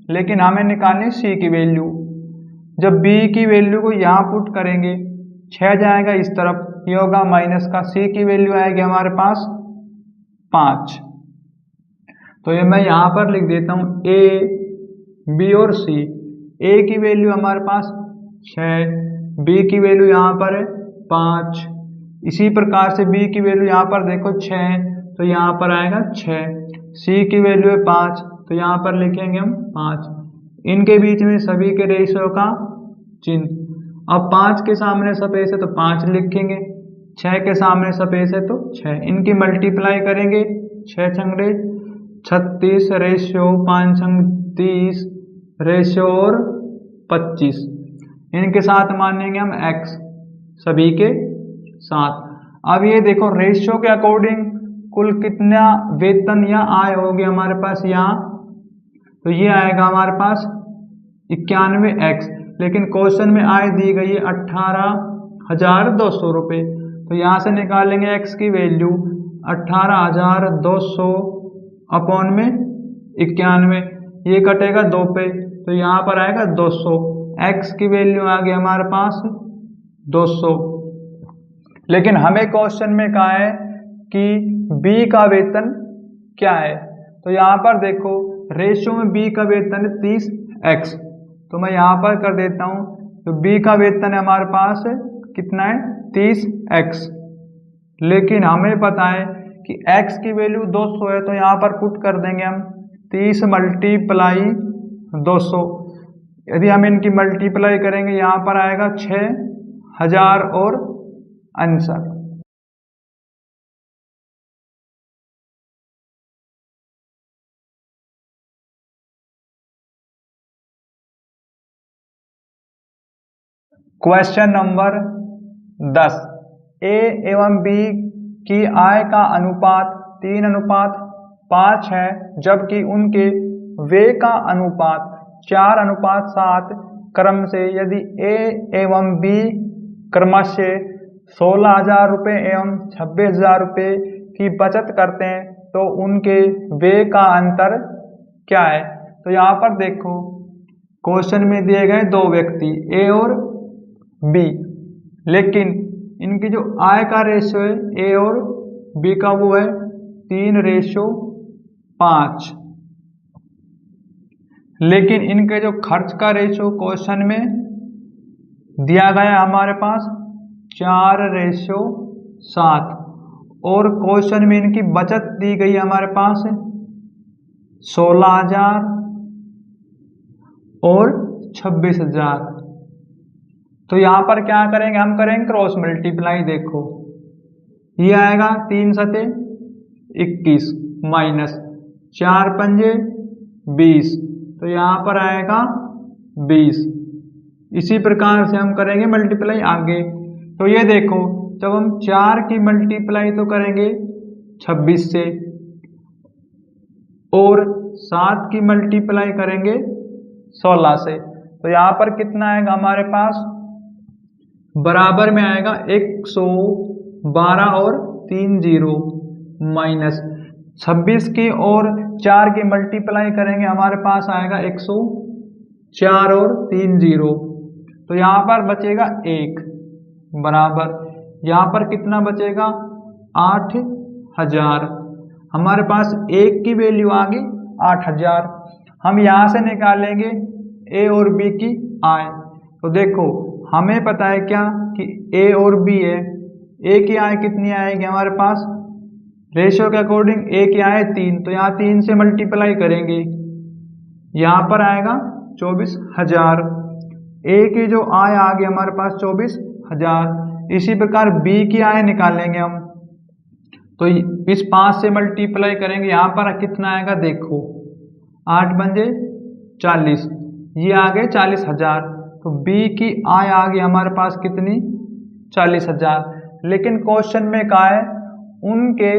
लेकिन हमें निकालनी c की वैल्यू। जब b की वैल्यू को यहाँ पुट करेंगे 6 जाएगा इस तरफ, ये होगा माइनस का, c की वैल्यू आएगी हमारे पास 5। तो ये मैं यहाँ पर लिख देता हूँ a, b और c। a की वैल्यू हमारे पास 6, b की वैल्यू यहाँ पर है 5, इसी प्रकार से b की वैल्यू यहाँ पर देखो 6, तो यहाँ पर आएगा 6, c की वैल्यू है 5, तो यहाँ पर लिखेंगे हम 5। इनके बीच में सभी के रेशियो का चिन्ह, अब 5 के सामने सपेस है तो 5 लिखेंगे, 6 के सामने सपेस है तो 6, इनकी मल्टीप्लाई करेंगे, 6 छंगे 36 रेशियो 5 छंग 30 रेशियो और 25, इनके साथ मानेंगे हम x सभी के साथ। अब ये देखो रेशियो के अकॉर्डिंग कुल कितना वेतन या आय होगी हमारे पास यहाँ, तो ये आएगा हमारे पास 91x, लेकिन क्वेश्चन में आय दी गई है 18,200 रुपये। तो यहाँ से निकालेंगे x की वैल्यू 18,200 अपॉन में 91, ये कटेगा 2 पे, तो यहाँ पर आएगा 200, x की वैल्यू आ गई हमारे पास 200। लेकिन हमें क्वेश्चन में कहा है कि b का वेतन क्या है, तो यहाँ पर देखो रेशियो में बी का वेतन है 30x, तो मैं यहाँ पर कर देता हूँ। तो बी का वेतन है हमारे पास कितना है 30x, लेकिन हमें पता है कि x की वैल्यू 200 है, तो यहाँ पर पुट कर देंगे हम 30 मल्टीप्लाई 200। यदि हम इनकी मल्टीप्लाई करेंगे यहाँ पर आएगा 6000 और आंसर। क्वेश्चन नंबर 10, ए एवं बी की आय का अनुपात 3:5 है, जबकि उनके व्यय का अनुपात 4:7 क्रम से। यदि ए एवं बी क्रमशः 16,000 रुपये एवं 26,000 रुपये की बचत करते हैं, तो उनके व्यय का अंतर क्या है? तो यहाँ पर देखो क्वेश्चन में दिए गए दो व्यक्ति ए और बी, लेकिन इनकी जो आय का रेशियो है ए और बी का वो है 3:5, लेकिन इनके जो खर्च का रेशियो क्वेश्चन में दिया गया है हमारे पास 4:7, और क्वेश्चन में इनकी बचत दी गई है हमारे पास 16,000 और 26,000। तो यहाँ पर क्या करेंगे, हम करेंगे क्रॉस मल्टीप्लाई। देखो ये आएगा 3 सते 21 माइनस 4 पंजे 20, तो यहाँ पर आएगा 20। इसी प्रकार से हम करेंगे मल्टीप्लाई आगे। तो ये देखो जब हम 4 की मल्टीप्लाई तो करेंगे 26 से, और 7 की मल्टीप्लाई करेंगे 16 से, तो यहाँ पर कितना आएगा हमारे पास, बराबर में आएगा 112 और 3 जीरो माइनस 26 की और 4 की मल्टीप्लाई करेंगे हमारे पास आएगा 104 और 3 जीरो, तो यहाँ पर बचेगा 1 बराबर, यहाँ पर कितना बचेगा 8,000। हमारे पास 1 की वैल्यू आ गई 8,000। हम यहाँ से निकालेंगे ए और बी की आय। तो देखो हमें पता है क्या कि ए और बी है, ए की आय कितनी आएगी हमारे पास, रेशियो के अकॉर्डिंग ए की आय 3, तो यहाँ 3 से मल्टीप्लाई करेंगे, यहाँ पर आएगा 24,000। ए की जो आय आ गई हमारे पास 24,000। इसी प्रकार बी की आय निकालेंगे हम, तो इस 5 से मल्टीप्लाई करेंगे, यहाँ पर कितना आएगा देखो 8 पंजे 40, ये आ गए 40,000। तो बी की आय आ गई हमारे पास कितनी 40,000, लेकिन क्वेश्चन में कहा है उनके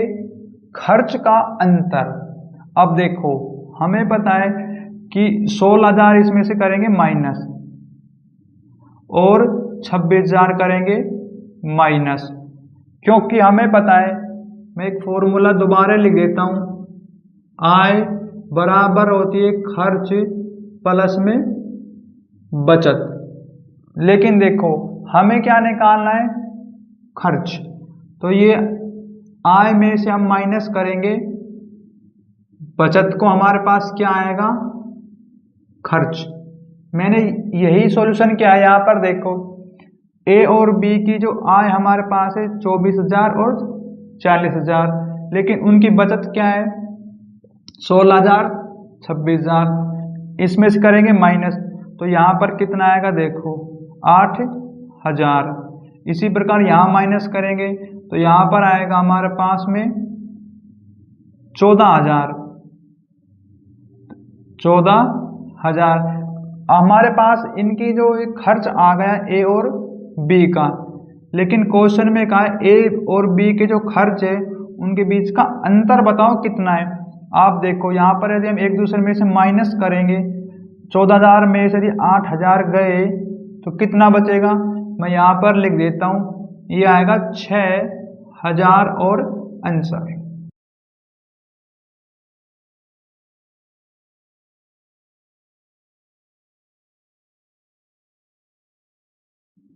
खर्च का अंतर। अब देखो हमें पता है कि 16,000 इसमें से करेंगे माइनस और 26,000 करेंगे माइनस, क्योंकि हमें पता है, मैं एक फॉर्मूला दोबारा लिख देता हूं, आय बराबर होती है खर्च प्लस में बचत। लेकिन देखो हमें क्या निकालना है, खर्च, तो ये आय में से हम माइनस करेंगे बचत को, हमारे पास क्या आएगा खर्च। मैंने यही सॉल्यूशन किया है। यहाँ पर देखो ए और बी की जो आय हमारे पास है 24,000 और 40,000, लेकिन उनकी बचत क्या है 16,000 26,000, इसमें से करेंगे माइनस, तो यहाँ पर कितना आएगा देखो 8,000। इसी प्रकार यहाँ माइनस करेंगे तो यहाँ पर आएगा हमारे पास में 14,000। हमारे पास इनकी जो खर्च आ गया ए और बी का, लेकिन क्वेश्चन में कहा है ए और बी के जो खर्च है उनके बीच का अंतर बताओ कितना है। आप देखो यहाँ पर यदि हम एक दूसरे में से माइनस करेंगे, 14,000 में से यदि 8,000 गए तो कितना बचेगा, मैं यहाँ पर लिख देता हूँ, ये आएगा 6,000 और आंसर।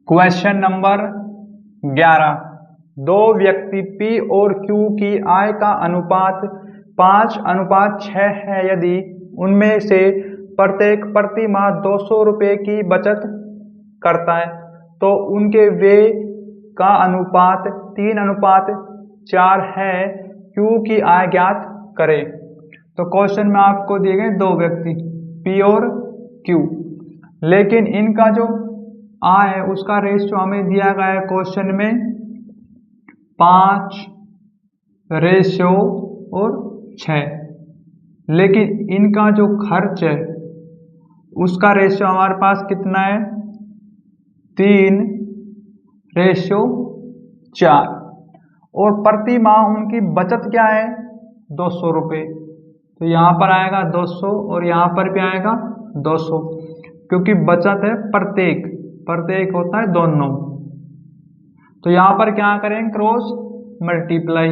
क्वेश्चन नंबर 11, दो व्यक्ति P और Q की आय का अनुपात 5:6 है, यदि उनमें से प्रत्येक प्रति माह 200 रुपये की बचत करता है तो उनके व्यय का अनुपात 3:4 है। क्यू की आय ज्ञात करें। तो क्वेश्चन में आपको दिए गए दो व्यक्ति पी और क्यू, लेकिन इनका जो आय है उसका रेशियो हमें दिया गया है क्वेश्चन में 5:6, लेकिन इनका जो खर्च है उसका रेशियो हमारे पास कितना है 3:4, और प्रति माह उनकी बचत क्या है 200 रुपये। तो यहाँ पर आएगा 200 और यहाँ पर भी आएगा 200, क्योंकि बचत है प्रत्येक होता है दोनों। तो यहाँ पर क्या करेंगे क्रॉस मल्टीप्लाई।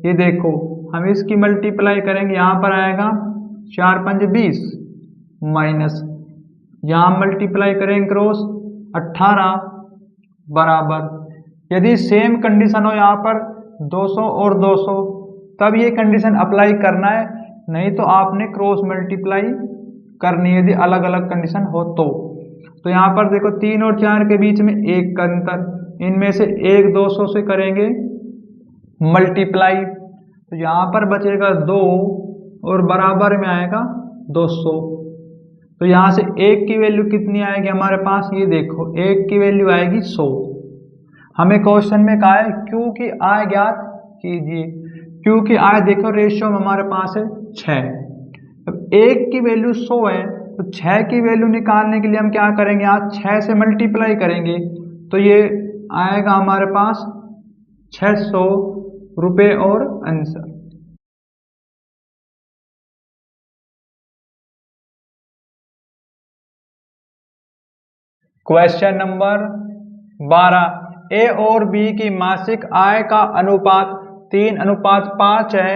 ये देखो हम इसकी मल्टीप्लाई करेंगे, यहाँ पर आएगा 4×5 20 माइनस, यहाँ मल्टीप्लाई करेंगे क्रॉस 18 बराबर। यदि सेम कंडीशन हो यहाँ पर 200 और 200 तब ये कंडीशन अप्लाई करना है, नहीं तो आपने क्रॉस मल्टीप्लाई करनी है यदि अलग अलग कंडीशन हो तो यहाँ पर देखो 3 और 4 के बीच में 1 का अंतर, इनमें से 1 200 से करेंगे मल्टीप्लाई, तो यहाँ पर बचेगा 2 और बराबर में आएगा 200। तो यहाँ से 1 की वैल्यू कितनी आएगी हमारे पास, ये देखो 1 की वैल्यू आएगी 100। हमें क्वेश्चन में कहा है क्यू की आय ज्ञात कीजिए। क्यू की आय देखो रेशियो में हमारे पास है 6। अब 1 की वैल्यू 100 है तो 6 की वैल्यू निकालने के लिए हम क्या करेंगे, यहाँ 6 से मल्टीप्लाई करेंगे तो ये आएगा हमारे पास 600 रुपये और आंसर। क्वेश्चन नंबर 12, ए और बी की मासिक आय का अनुपात 3:5 है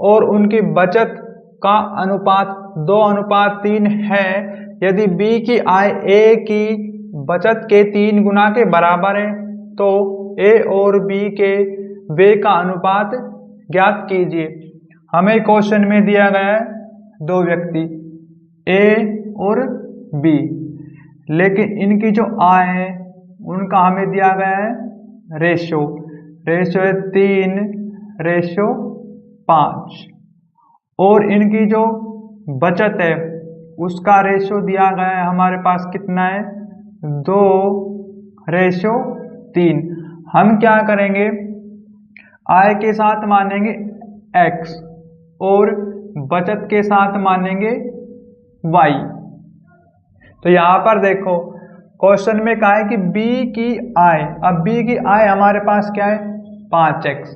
और उनकी बचत का अनुपात 2:3 है। यदि बी की आय ए की बचत के 3 गुना के बराबर है तो ए और बी के व्यय का अनुपात ज्ञात कीजिए। हमें क्वेश्चन में दिया गया है दो व्यक्ति ए और बी, लेकिन इनकी जो आय है उनका हमें दिया गया है रेशियो है 3:5, और इनकी जो बचत है उसका रेशियो दिया गया है हमारे पास कितना है 2:3। हम क्या करेंगे, आय के साथ मानेंगे x और बचत के साथ मानेंगे y। तो यहाँ पर देखो क्वेश्चन में कहा है कि b की आय, अब b की आय हमारे पास क्या है 5x,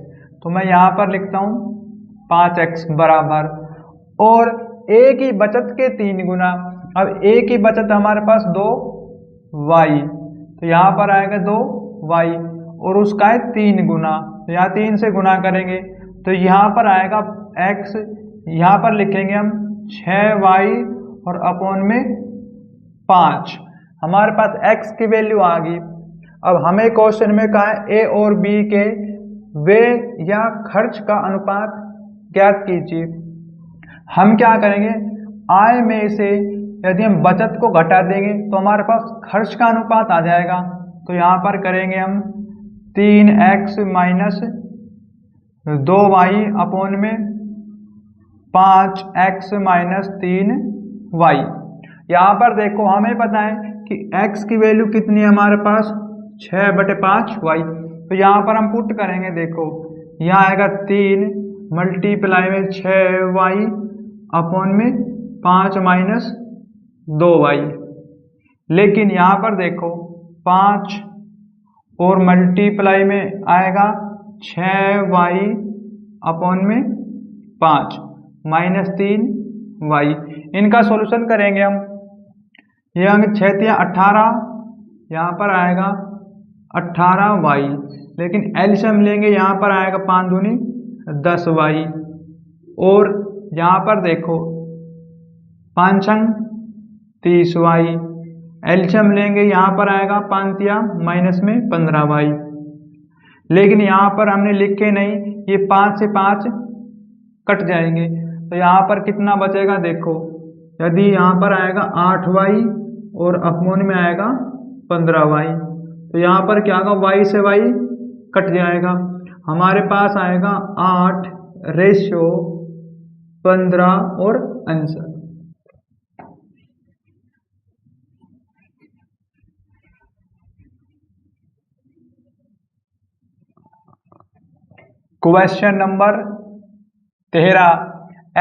तो मैं यहाँ पर लिखता हूँ 5x बराबर, और a की बचत के 3 गुना, अब a की बचत हमारे पास 2y, तो यहाँ पर आएगा 2y, और उसका है 3 गुना, तो यहाँ 3 से गुना करेंगे तो यहाँ पर आएगा x, यहाँ पर लिखेंगे हम 6y और अपॉन में 5, हमारे पास x की वैल्यू आ गई। अब हमें क्वेश्चन में कहा है a और b के व्यय या खर्च का अनुपात ज्ञात कीजिए। हम क्या करेंगे, आय में से यदि हम बचत को घटा देंगे तो हमारे पास खर्च का अनुपात आ जाएगा, तो यहाँ पर करेंगे हम 3x माइनस 2y अपॉन में 5x माइनस 3y। यहाँ पर देखो हमें पता है कि x की वैल्यू कितनी है हमारे पास 6/5y, तो यहाँ पर हम पुट करेंगे, देखो यहाँ आएगा 3 मल्टीप्लाई में 6y अपॉन में 5 माइनस 2y, लेकिन यहाँ पर देखो 5 और मल्टीप्लाई में आएगा 6y अपॉन में 5 माइनस 3y। इनका सॉल्यूशन करेंगे हम, ये अंक 6 × 18, यहाँ पर आएगा 18y, लेकिन एलसीएम लेंगे यहाँ पर आएगा 5 दूनी 10y, और यहाँ पर देखो 5 छंग 30y, एलसीएम लेंगे यहाँ पर आएगा 5 तिया माइनस में 15y, लेकिन यहाँ पर हमने लिखे नहीं, ये 5 से 5 कट जाएंगे। तो यहाँ पर कितना बचेगा देखो, यदि यहाँ पर आएगा 8y और अपमोन में आएगा 15y, तो यहाँ पर क्या होगा, y से y कट जाएगा, हमारे पास आएगा 8:15 और आंसर। क्वेश्चन नंबर 13,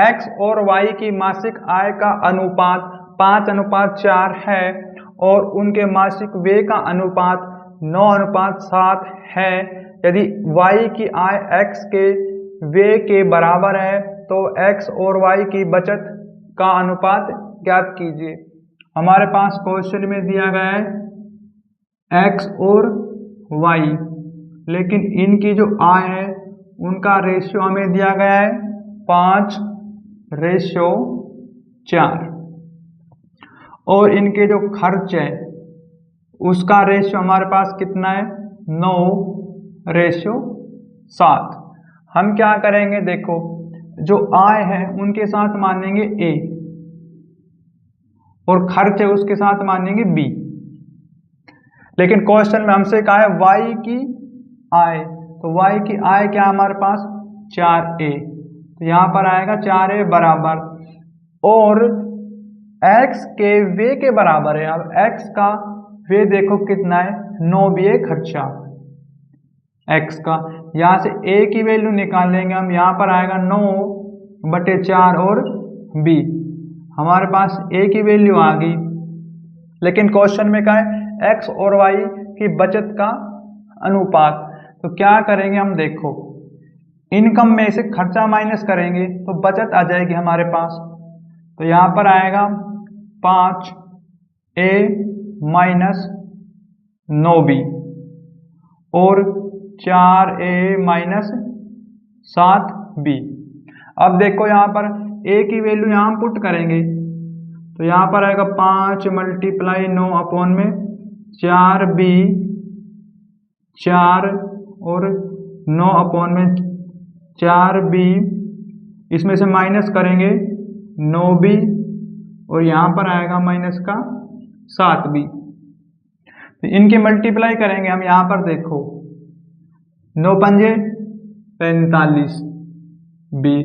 x और y की मासिक आय का अनुपात 5:4 है और उनके मासिक व्यय का अनुपात 9:7 है। यदि y की आय x के व्यय के बराबर है तो x और y की बचत का अनुपात ज्ञात कीजिए। हमारे पास क्वेश्चन में दिया गया है x और y, लेकिन इनकी जो आय है उनका रेशियो हमें दिया गया है 5:4 और इनके जो खर्च है उसका रेशियो हमारे पास कितना है, 9:7। हम क्या करेंगे देखो, जो आय है उनके साथ मानेंगे A और खर्च है उसके साथ मानेंगे B, लेकिन क्वेश्चन में हमसे कहा है y की आय, तो y की आय क्या हमारे पास 4a, तो यहाँ पर आएगा 4a बराबर, और x के व्यय के बराबर है। अब x का व्यय देखो कितना है, 9b खर्चा x का, यहाँ से a की वैल्यू निकालेंगे हम, यहाँ पर आएगा 9/4 और b, हमारे पास a की वैल्यू आ गई। लेकिन क्वेश्चन में क्या है, x और y की बचत का अनुपात, तो क्या करेंगे हम देखो, इनकम में से खर्चा माइनस करेंगे तो बचत आ जाएगी हमारे पास। तो यहाँ पर आएगा 5a माइनस 9b और 4a माइनस 7b। अब देखो यहाँ पर a की वैल्यू यहाँ हम पुट करेंगे, तो यहाँ पर आएगा 5 × 9 में 4b 4 और 9 में 4b, इसमें से माइनस करेंगे 9b और यहाँ पर आएगा माइनस का 7b। तो इनके मल्टीप्लाई करेंगे हम, यहाँ पर देखो 9 पंजे 45b,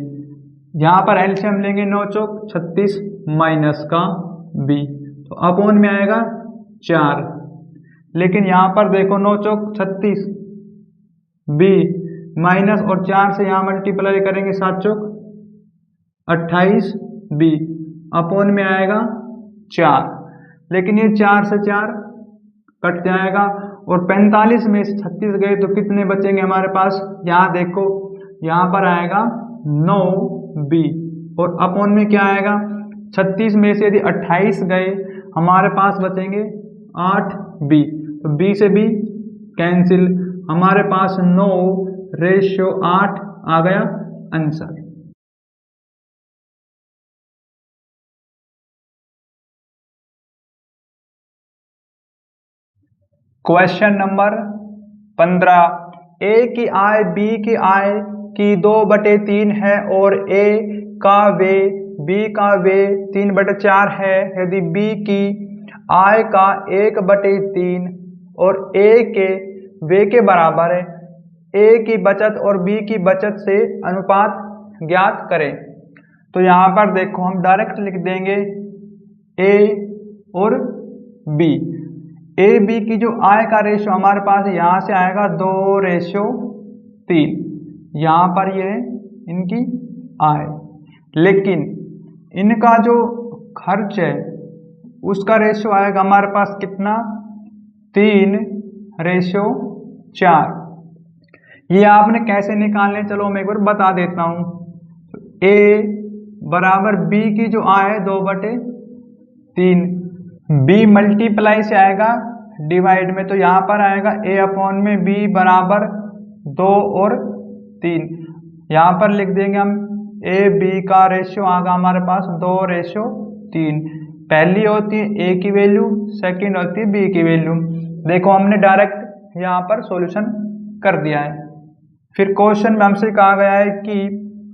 यहाँ पर एलसीएम लेंगे 9 चौक 36 माइनस का b, तो अपॉन में आएगा 4, लेकिन यहाँ पर देखो 9 चौक 36 b माइनस और 4 से यहाँ मल्टीप्लाई करेंगे 7 चौक 28 b, अपॉन में आएगा 4, लेकिन ये 4 से 4 कट जाएगा और 45 में से 36 गए तो कितने बचेंगे हमारे पास, यहाँ देखो यहाँ पर आएगा 9b और अपॉन में क्या आएगा, 36 में से यदि 28 गए हमारे पास बचेंगे 8b, तो b से b कैंसिल, हमारे पास 9:8 आ गया आंसर। क्वेश्चन नंबर 15, a की आय b की आय की 2/3 है और a का व्यय b का व्यय 3/4 है। यदि b की आय का 1/3 और a के व्यय के बराबर है, a की बचत और b की बचत से अनुपात ज्ञात करें। तो यहाँ पर देखो हम डायरेक्ट लिख देंगे a और b। ए बी की जो आय का रेशियो हमारे पास यहाँ से आएगा 2:3, यहाँ पर ये इनकी आय, लेकिन इनका जो खर्च है उसका रेशियो आएगा हमारे पास कितना, 3:4। ये आपने कैसे निकालने, चलो मैं एक बार बता देता हूँ। ए बराबर बी की जो आय है 2/3, b मल्टीप्लाई से आएगा डिवाइड में, तो यहाँ पर आएगा a अपॉन में b बराबर 2 और 3, यहाँ पर लिख देंगे हम a b का रेशियो आएगा हमारे पास 2:3। पहली होती है a की वैल्यू, सेकंड होती है b की वैल्यू। देखो हमने डायरेक्ट यहाँ पर सॉल्यूशन कर दिया है। फिर क्वेश्चन में हमसे कहा गया है कि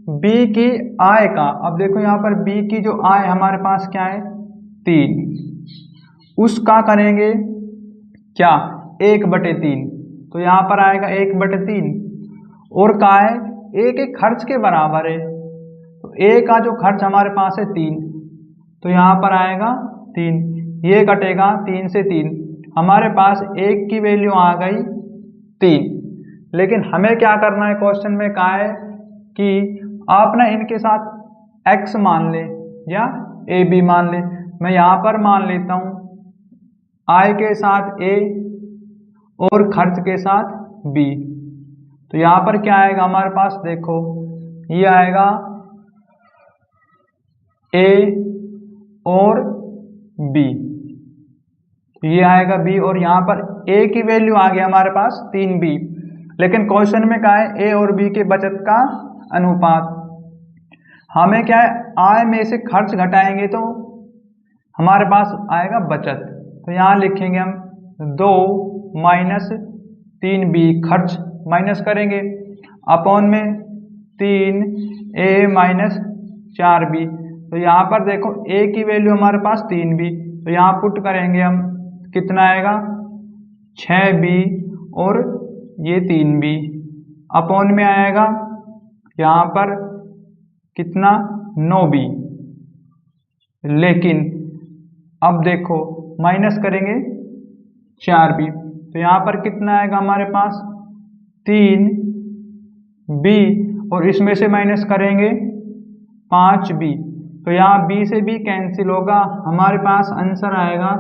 b की आय का, अब देखो यहाँ पर b की जो आय हमारे पास क्या है 3, उसका करेंगे क्या 1/3, तो यहाँ पर आएगा 1/3 और का है a के खर्च के बराबर है, तो a का जो खर्च हमारे पास है 3, तो यहाँ पर आएगा 3, ये कटेगा 3 से 3, हमारे पास 1 की वैल्यू आ गई 3। लेकिन हमें क्या करना है, क्वेश्चन में कहा है कि आप ना इनके साथ x मान ले या a b मान ले। मैं यहाँ पर मान लेता हूँ आय के साथ a और खर्च के साथ b, तो यहाँ पर क्या आएगा हमारे पास, देखो ये आएगा a और b, ये आएगा b और यहाँ पर a की वैल्यू आ गई हमारे पास 3b, लेकिन क्वेश्चन में क्या है a और b के बचत का अनुपात। हमें क्या है आय में से खर्च घटाएंगे तो हमारे पास आएगा बचत, तो यहाँ लिखेंगे हम 2 माइनस 3b, खर्च माइनस करेंगे अपॉन में 3a माइनस 4b, तो यहाँ पर देखो a की वैल्यू हमारे पास 3b, तो यहाँ पुट करेंगे हम, कितना आएगा 6b और ये 3b अपॉन में आएगा यहाँ पर कितना 9b, लेकिन अब देखो माइनस करेंगे 4b, तो यहाँ पर कितना आएगा हमारे पास 3b और इसमें से माइनस करेंगे 5b, तो यहाँ b से b कैंसिल होगा, हमारे पास आंसर आएगा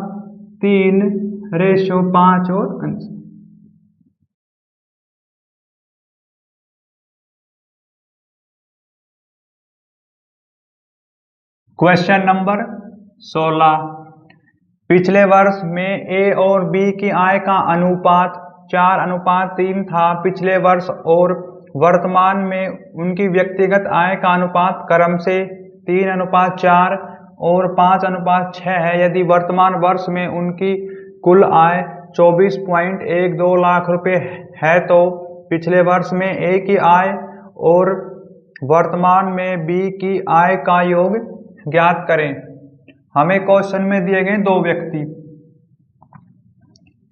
3:5 और आंसर। क्वेश्चन नंबर 16, पिछले वर्ष में a और b की आय का अनुपात 4:3 था। पिछले वर्ष और वर्तमान में उनकी व्यक्तिगत आय का अनुपात क्रम से 3:4 और 5:6 है। यदि वर्तमान वर्ष में उनकी कुल आय 24.12 लाख रुपए है तो पिछले वर्ष में a की आय और वर्तमान में b की आय का योग ज्ञात करें। हमें क्वेश्चन में दिए गए दो व्यक्ति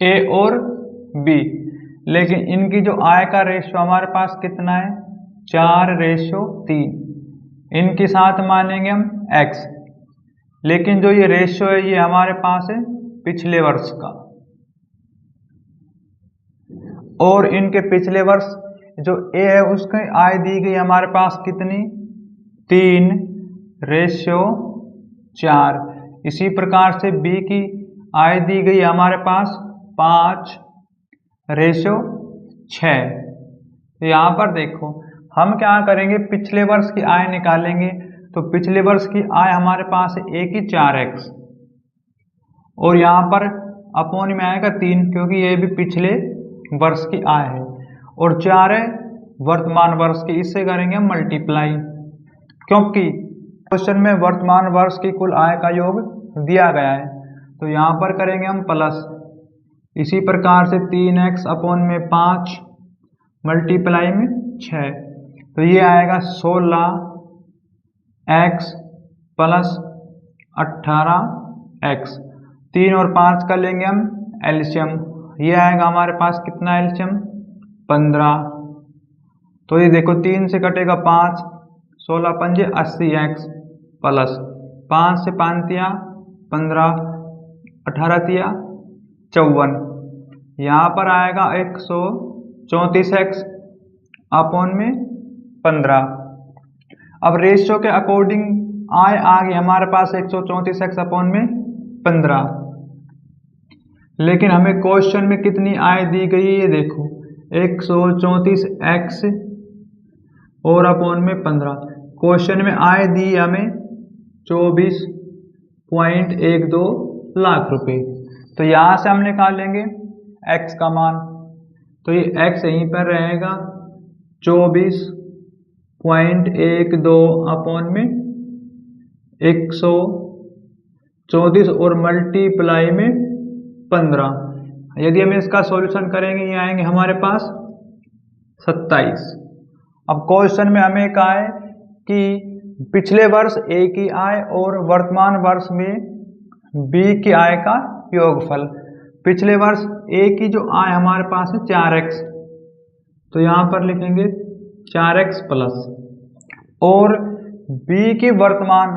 a और b, लेकिन इनकी जो आय का रेशियो हमारे पास कितना है 4:3, इनके साथ मानेंगे हम x, लेकिन जो ये रेशियो है ये हमारे पास है पिछले वर्ष का, और इनके पिछले वर्ष जो a है उसकी आय दी गई हमारे पास कितनी 3:4। इसी प्रकार से b की आय दी गई हमारे पास 5:6। तो यहाँ पर देखो हम क्या करेंगे, पिछले वर्ष की आय निकालेंगे, तो पिछले वर्ष की आय हमारे पास है a की 4x और यहाँ पर अपॉन में आएगा 3, क्योंकि ये भी पिछले वर्ष की आय है, और 4 है वर्तमान वर्ष की, इससे करेंगे हम मल्टीप्लाई, क्योंकि क्वेश्चन में वर्तमान वर्ष की कुल आय का योग दिया गया है, तो यहाँ पर करेंगे हम प्लस। इसी प्रकार से 3x अपॉन में 5 मल्टीप्लाई में 6, तो ये आएगा 16x प्लस 18x। 3 और 5 का लेंगे हम एलसीएम, ये आएगा हमारे पास कितना एलसीएम 15, तो ये देखो 3 से कटेगा 5, 16 पंजे 80x प्लस 5 से 5 तिया 15, 18 तिया 54, यहाँ पर आएगा 134x अपॉन में 15। अब रेशियो के अकॉर्डिंग आय आ गई हमारे पास 134x अपॉन में 15, लेकिन हमें क्वेश्चन में कितनी आय दी गई है ये देखो 134x और अपॉन में 15। क्वेश्चन में आय दी हमें 24.12 लाख रुपए, तो यहाँ से हम निकालेंगे x का मान, तो ये x यहीं पर रहेगा 24.12 अपॉन में 134 और मल्टीप्लाई में 15। यदि हम इसका सॉल्यूशन करेंगे ये आएंगे हमारे पास 27। अब क्वेश्चन में हमें कहा है कि पिछले वर्ष ए की आय और वर्तमान वर्ष में बी की आय का योगफल। पिछले वर्ष ए की जो आय हमारे पास है 4x, तो यहाँ पर लिखेंगे 4x प्लस, और बी की वर्तमान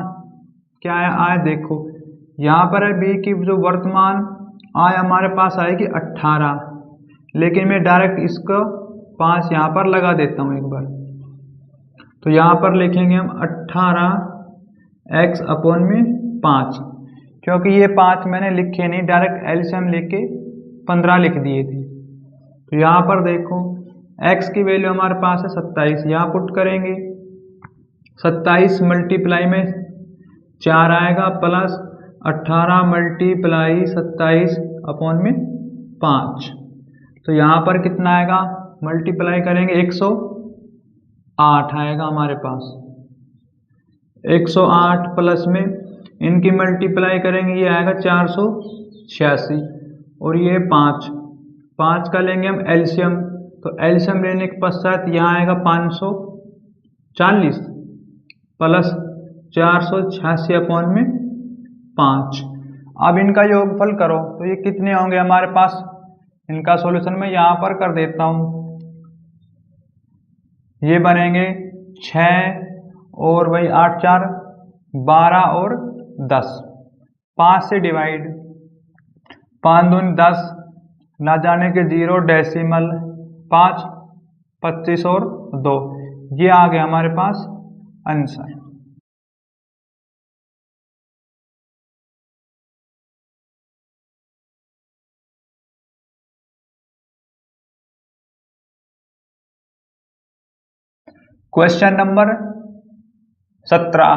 क्या है आय, देखो यहाँ पर है बी की जो वर्तमान आय हमारे पास आएगी 18, लेकिन मैं डायरेक्ट इसको 5 यहाँ पर लगा देता हूँ एक बार। तो यहाँ पर लिखेंगे हम 18x अपॉन में 5, क्योंकि ये 5 मैंने लिखे नहीं, डायरेक्ट एलसीएम लेके 15 लिख दिए थे। तो यहाँ पर देखो x की वैल्यू हमारे पास है 27, यहाँ पुट करेंगे 27 मल्टीप्लाई में 4 आएगा प्लस 18 मल्टीप्लाई 27 अपॉन में 5, तो यहाँ पर कितना आएगा, मल्टीप्लाई करेंगे 108 आएगा हमारे पास। 108 प्लस में इनकी मल्टीप्लाई करेंगे, ये आएगा 486, और ये 5 का लेंगे हम एलसीएम, तो एलसीएम लेने के पश्चात यहाँ आएगा 540 प्लस 486 अपॉन में 5। अब इनका योगफल करो तो ये कितने होंगे हमारे पास, इनका सॉल्यूशन मैं यहाँ पर कर देता हूँ। ये बनेंगे 6 और वही 8 4 12 और 10, 5 से डिवाइड, 5 दूनी 10, ना जाने के 0 डेसिमल 5 25 और 2, ये आ गया हमारे पास answer. Question number 17,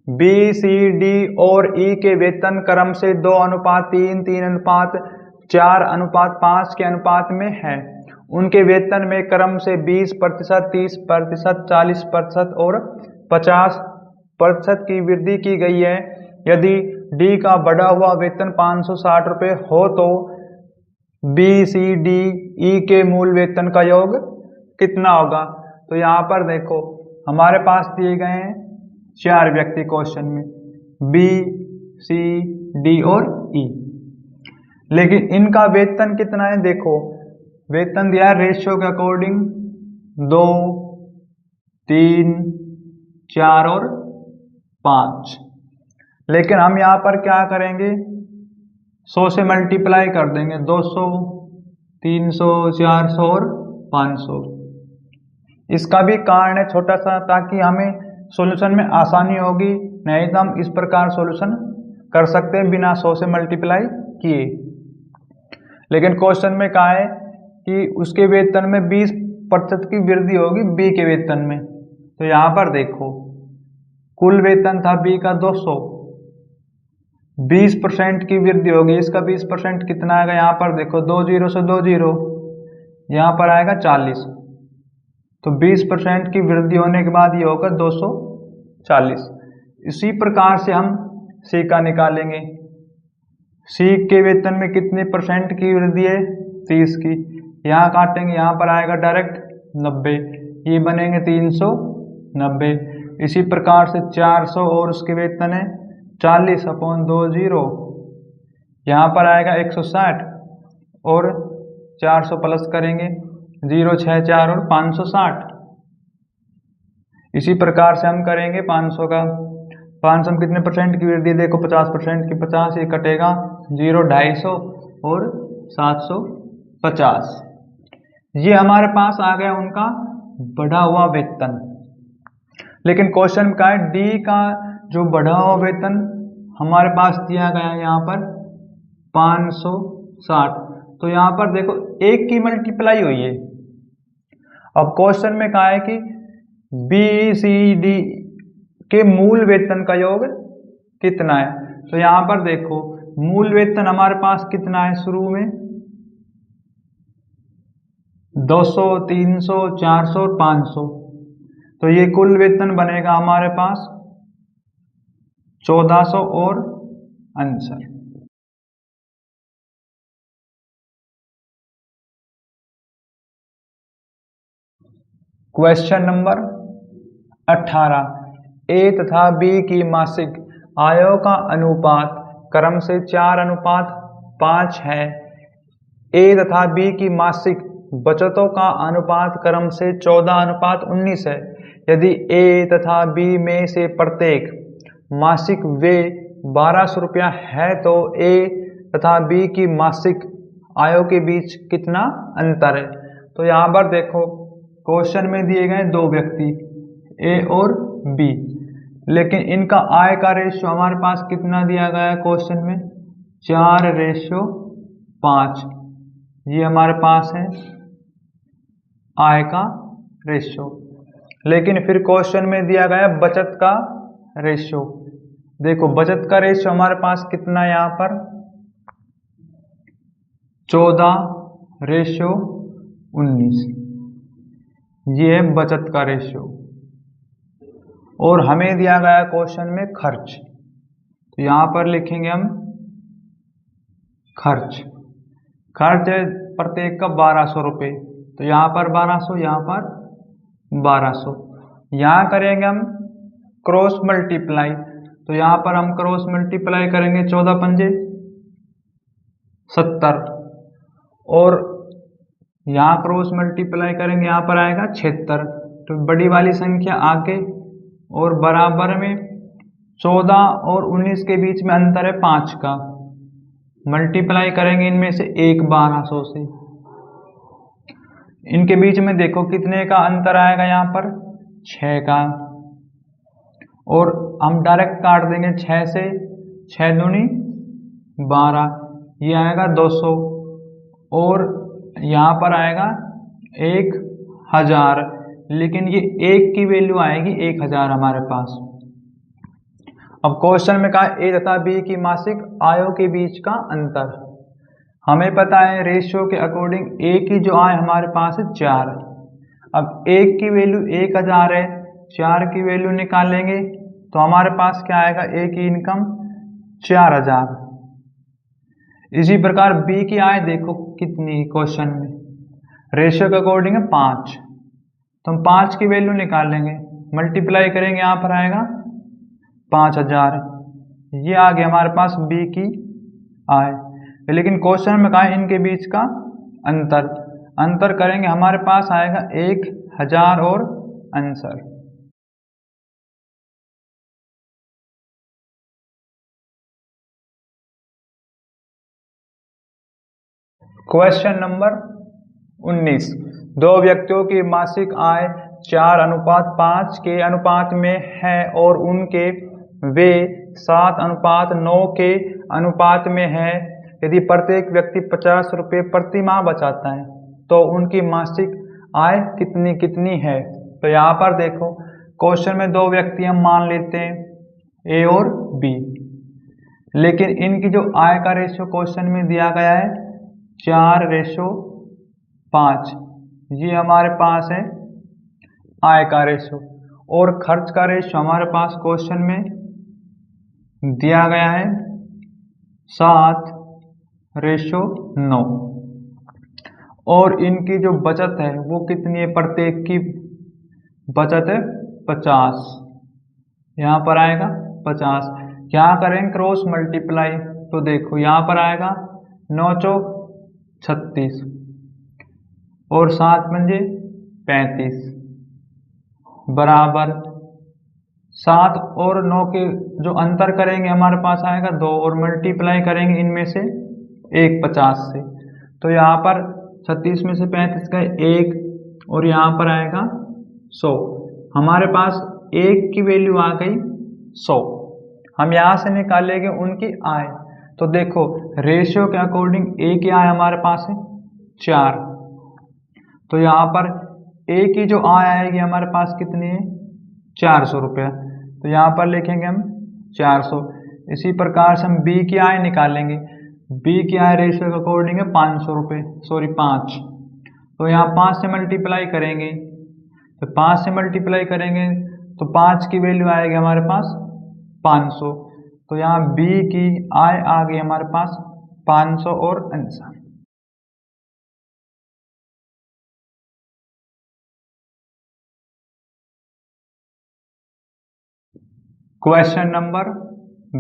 B C D और ई के वेतन क्रम से 2:3, 3:4, 5 के अनुपात में है। उनके वेतन में क्रम से 20%, 30%, 40% और 50% की वृद्धि की गई है। यदि डी का बढ़ा हुआ वेतन 560 रुपये हो तो बी सी डी ई के मूल वेतन का योग कितना होगा। तो यहाँ पर देखो हमारे पास दिए गए हैं 4 व्यक्ति क्वेश्चन में, बी सी डी और ई, लेकिन इनका वेतन कितना है, देखो वेतन दिया है रेशियो के अकॉर्डिंग 2, 3, 4 और 5, लेकिन हम यहाँ पर क्या करेंगे, 100 से मल्टीप्लाई कर देंगे, 200, 300, 400 और 500। इसका भी कारण है छोटा सा, ताकि हमें सॉल्यूशन में आसानी होगी, नहीं तो हम इस प्रकार सॉल्यूशन कर सकते हैं बिना 100 से मल्टीप्लाई किए। लेकिन क्वेश्चन में कहा है कि उसके वेतन में 20% की वृद्धि होगी बी के वेतन में। तो यहाँ पर देखो कुल वेतन था बी का 200, 20% की वृद्धि होगी, इसका 20% कितना आएगा, यहाँ पर देखो 2 0 से 2 0, यहाँ पर आएगा 40, तो 20% की वृद्धि होने के बाद ये होगा 240। इसी प्रकार से हम सी का निकालेंगे, सी के वेतन में कितने % की वृद्धि है, 30 की, यहाँ काटेंगे, यहाँ पर आएगा डायरेक्ट 90, ये बनेंगे 390। इसी प्रकार से 400 और उसके वेतन है 40 अपॉन 20, यहाँ पर आएगा 160 और 400 प्लस करेंगे 0 6 4 और 560। इसी प्रकार से हम करेंगे 500 का, 500 में कितने % की वृद्धि, देखो 50% की, 50 ये कटेगा 0 250 और 750। ये हमारे पास आ गया उनका बढ़ा हुआ वेतन। लेकिन क्वेश्चन का है डी का जो बढ़ा हुआ वेतन हमारे पास दिया गया है यहाँ पर 560, तो यहाँ पर देखो एक की मल्टीप्लाई हुई है। अब क्वेश्चन में कहा है कि बी सी डी के मूल वेतन का योग कितना है, तो यहाँ पर देखो मूल वेतन हमारे पास कितना है, शुरू में 200, 300, 400 और 500, तो ये कुल वेतन बनेगा हमारे पास 1400 और आंसर। क्वेश्चन नंबर 18, ए तथा बी की मासिक आयों का अनुपात क्रम से 4:5 है। ए तथा बी की मासिक बचतों का अनुपात क्रम से 14:19 है। यदि ए तथा बी में से प्रत्येक मासिक व्यय 1200 रुपया है तो ए तथा बी की मासिक आयों के बीच कितना अंतर है। तो यहाँ पर देखो क्वेश्चन में दिए गए दो व्यक्ति ए और बी, लेकिन इनका आय का रेशियो हमारे पास कितना दिया गया है क्वेश्चन में 4:5। ये हमारे पास है आय का रेशियो। लेकिन फिर क्वेश्चन में दिया गया बचत का रेशियो। देखो बचत का रेशियो हमारे पास कितना है यहाँ पर 14:19। ये है बचत का रेशियो। और हमें दिया गया क्वेश्चन में खर्च, तो यहाँ पर लिखेंगे हम खर्च। खर्च है प्रत्येक का 1200 रुपये, तो यहाँ पर 1200, यहाँ पर 1200। यहाँ करेंगे हम क्रॉस मल्टीप्लाई, तो यहाँ पर हम क्रॉस मल्टीप्लाई करेंगे 14 पंजे 70, और यहाँ क्रॉस मल्टीप्लाई करेंगे यहाँ पर आएगा 76। तो बड़ी वाली संख्या आगे और बराबर में 14 और 19 के बीच में अंतर है 5 का। मल्टीप्लाई करेंगे इनमें से एक 1200 से, इनके बीच में देखो कितने का अंतर आएगा यहाँ पर 6 का, और हम डायरेक्ट काट देंगे 6 से, 6 दूनी 12, ये आएगा 200, और यहाँ पर आएगा 1000, लेकिन ये एक की वैल्यू आएगी 1000 हमारे पास। अब क्वेश्चन में कहा ए तथा बी की मासिक आयों के बीच का अंतर। हमें पता है रेशियो के अकॉर्डिंग ए की जो आय हमारे पास है 4। अब एक की वैल्यू 1000 है, 4 की वैल्यू निकालेंगे तो हमारे पास क्या आएगा ए की इनकम 4000। इसी प्रकार बी की आय देखो कितनी क्वेश्चन में रेशियो के अकॉर्डिंग है 5, तो हम 5 की वैल्यू निकालेंगे, मल्टीप्लाई करेंगे, यहाँ पर आएगा 5000। ये आ गया हमारे पास बी की आय। लेकिन क्वेश्चन में कहा है इनके बीच का अंतर। अंतर करेंगे हमारे पास आएगा 1000 और आंसर। Question number 19। दो व्यक्तियों की मासिक आय 4:5 के अनुपात में है और उनके वे 7:9 के अनुपात में है। यदि प्रत्येक व्यक्ति 50 रुपये प्रति माह बचाता है तो उनकी मासिक आय कितनी कितनी है। तो यहाँ पर देखो क्वेश्चन में दो व्यक्ति हम मान लेते हैं ए और बी, लेकिन इनकी जो आय का रेशियो क्वेश्चन में दिया गया है 4:5, ये हमारे पास है आय का रेशियो। और खर्च का रेशियो हमारे पास क्वेश्चन में दिया गया है 7:9, और इनकी जो बचत है वो कितनी है, प्रत्येक की बचत है 50, यहाँ पर आएगा 50। यहाँ करें क्रॉस मल्टीप्लाई तो देखो यहाँ पर आएगा 9 चौक 36 और 7 पंजे 35 बराबर 7 और 9 के जो अंतर करेंगे हमारे पास आएगा 2, और मल्टीप्लाई करेंगे इनमें से एक 50 से, तो यहाँ पर 36 में से 35 का 1 और यहाँ पर आएगा 100। हमारे पास एक की वैल्यू आ गई 100। हम यहाँ से निकालेंगे उनकी आय, तो देखो रेशियो के अकॉर्डिंग ए की आय हमारे पास है 4, तो यहाँ पर ए की जो आय आएगी हमारे पास कितनी है 400 रुपया, तो यहाँ पर लिखेंगे हम 400। इसी प्रकार से हम बी की आय निकालेंगे, बी की आय रेशियो के अकॉर्डिंग है 500 रुपये, सॉरी 5, तो यहाँ 5 से मल्टीप्लाई करेंगे, तो 5 से मल्टीप्लाई करेंगे तो 5 की वैल्यू आएगी हमारे पास 500, तो यहाँ बी की आय आ गई हमारे पास 500 और आंसर। Question number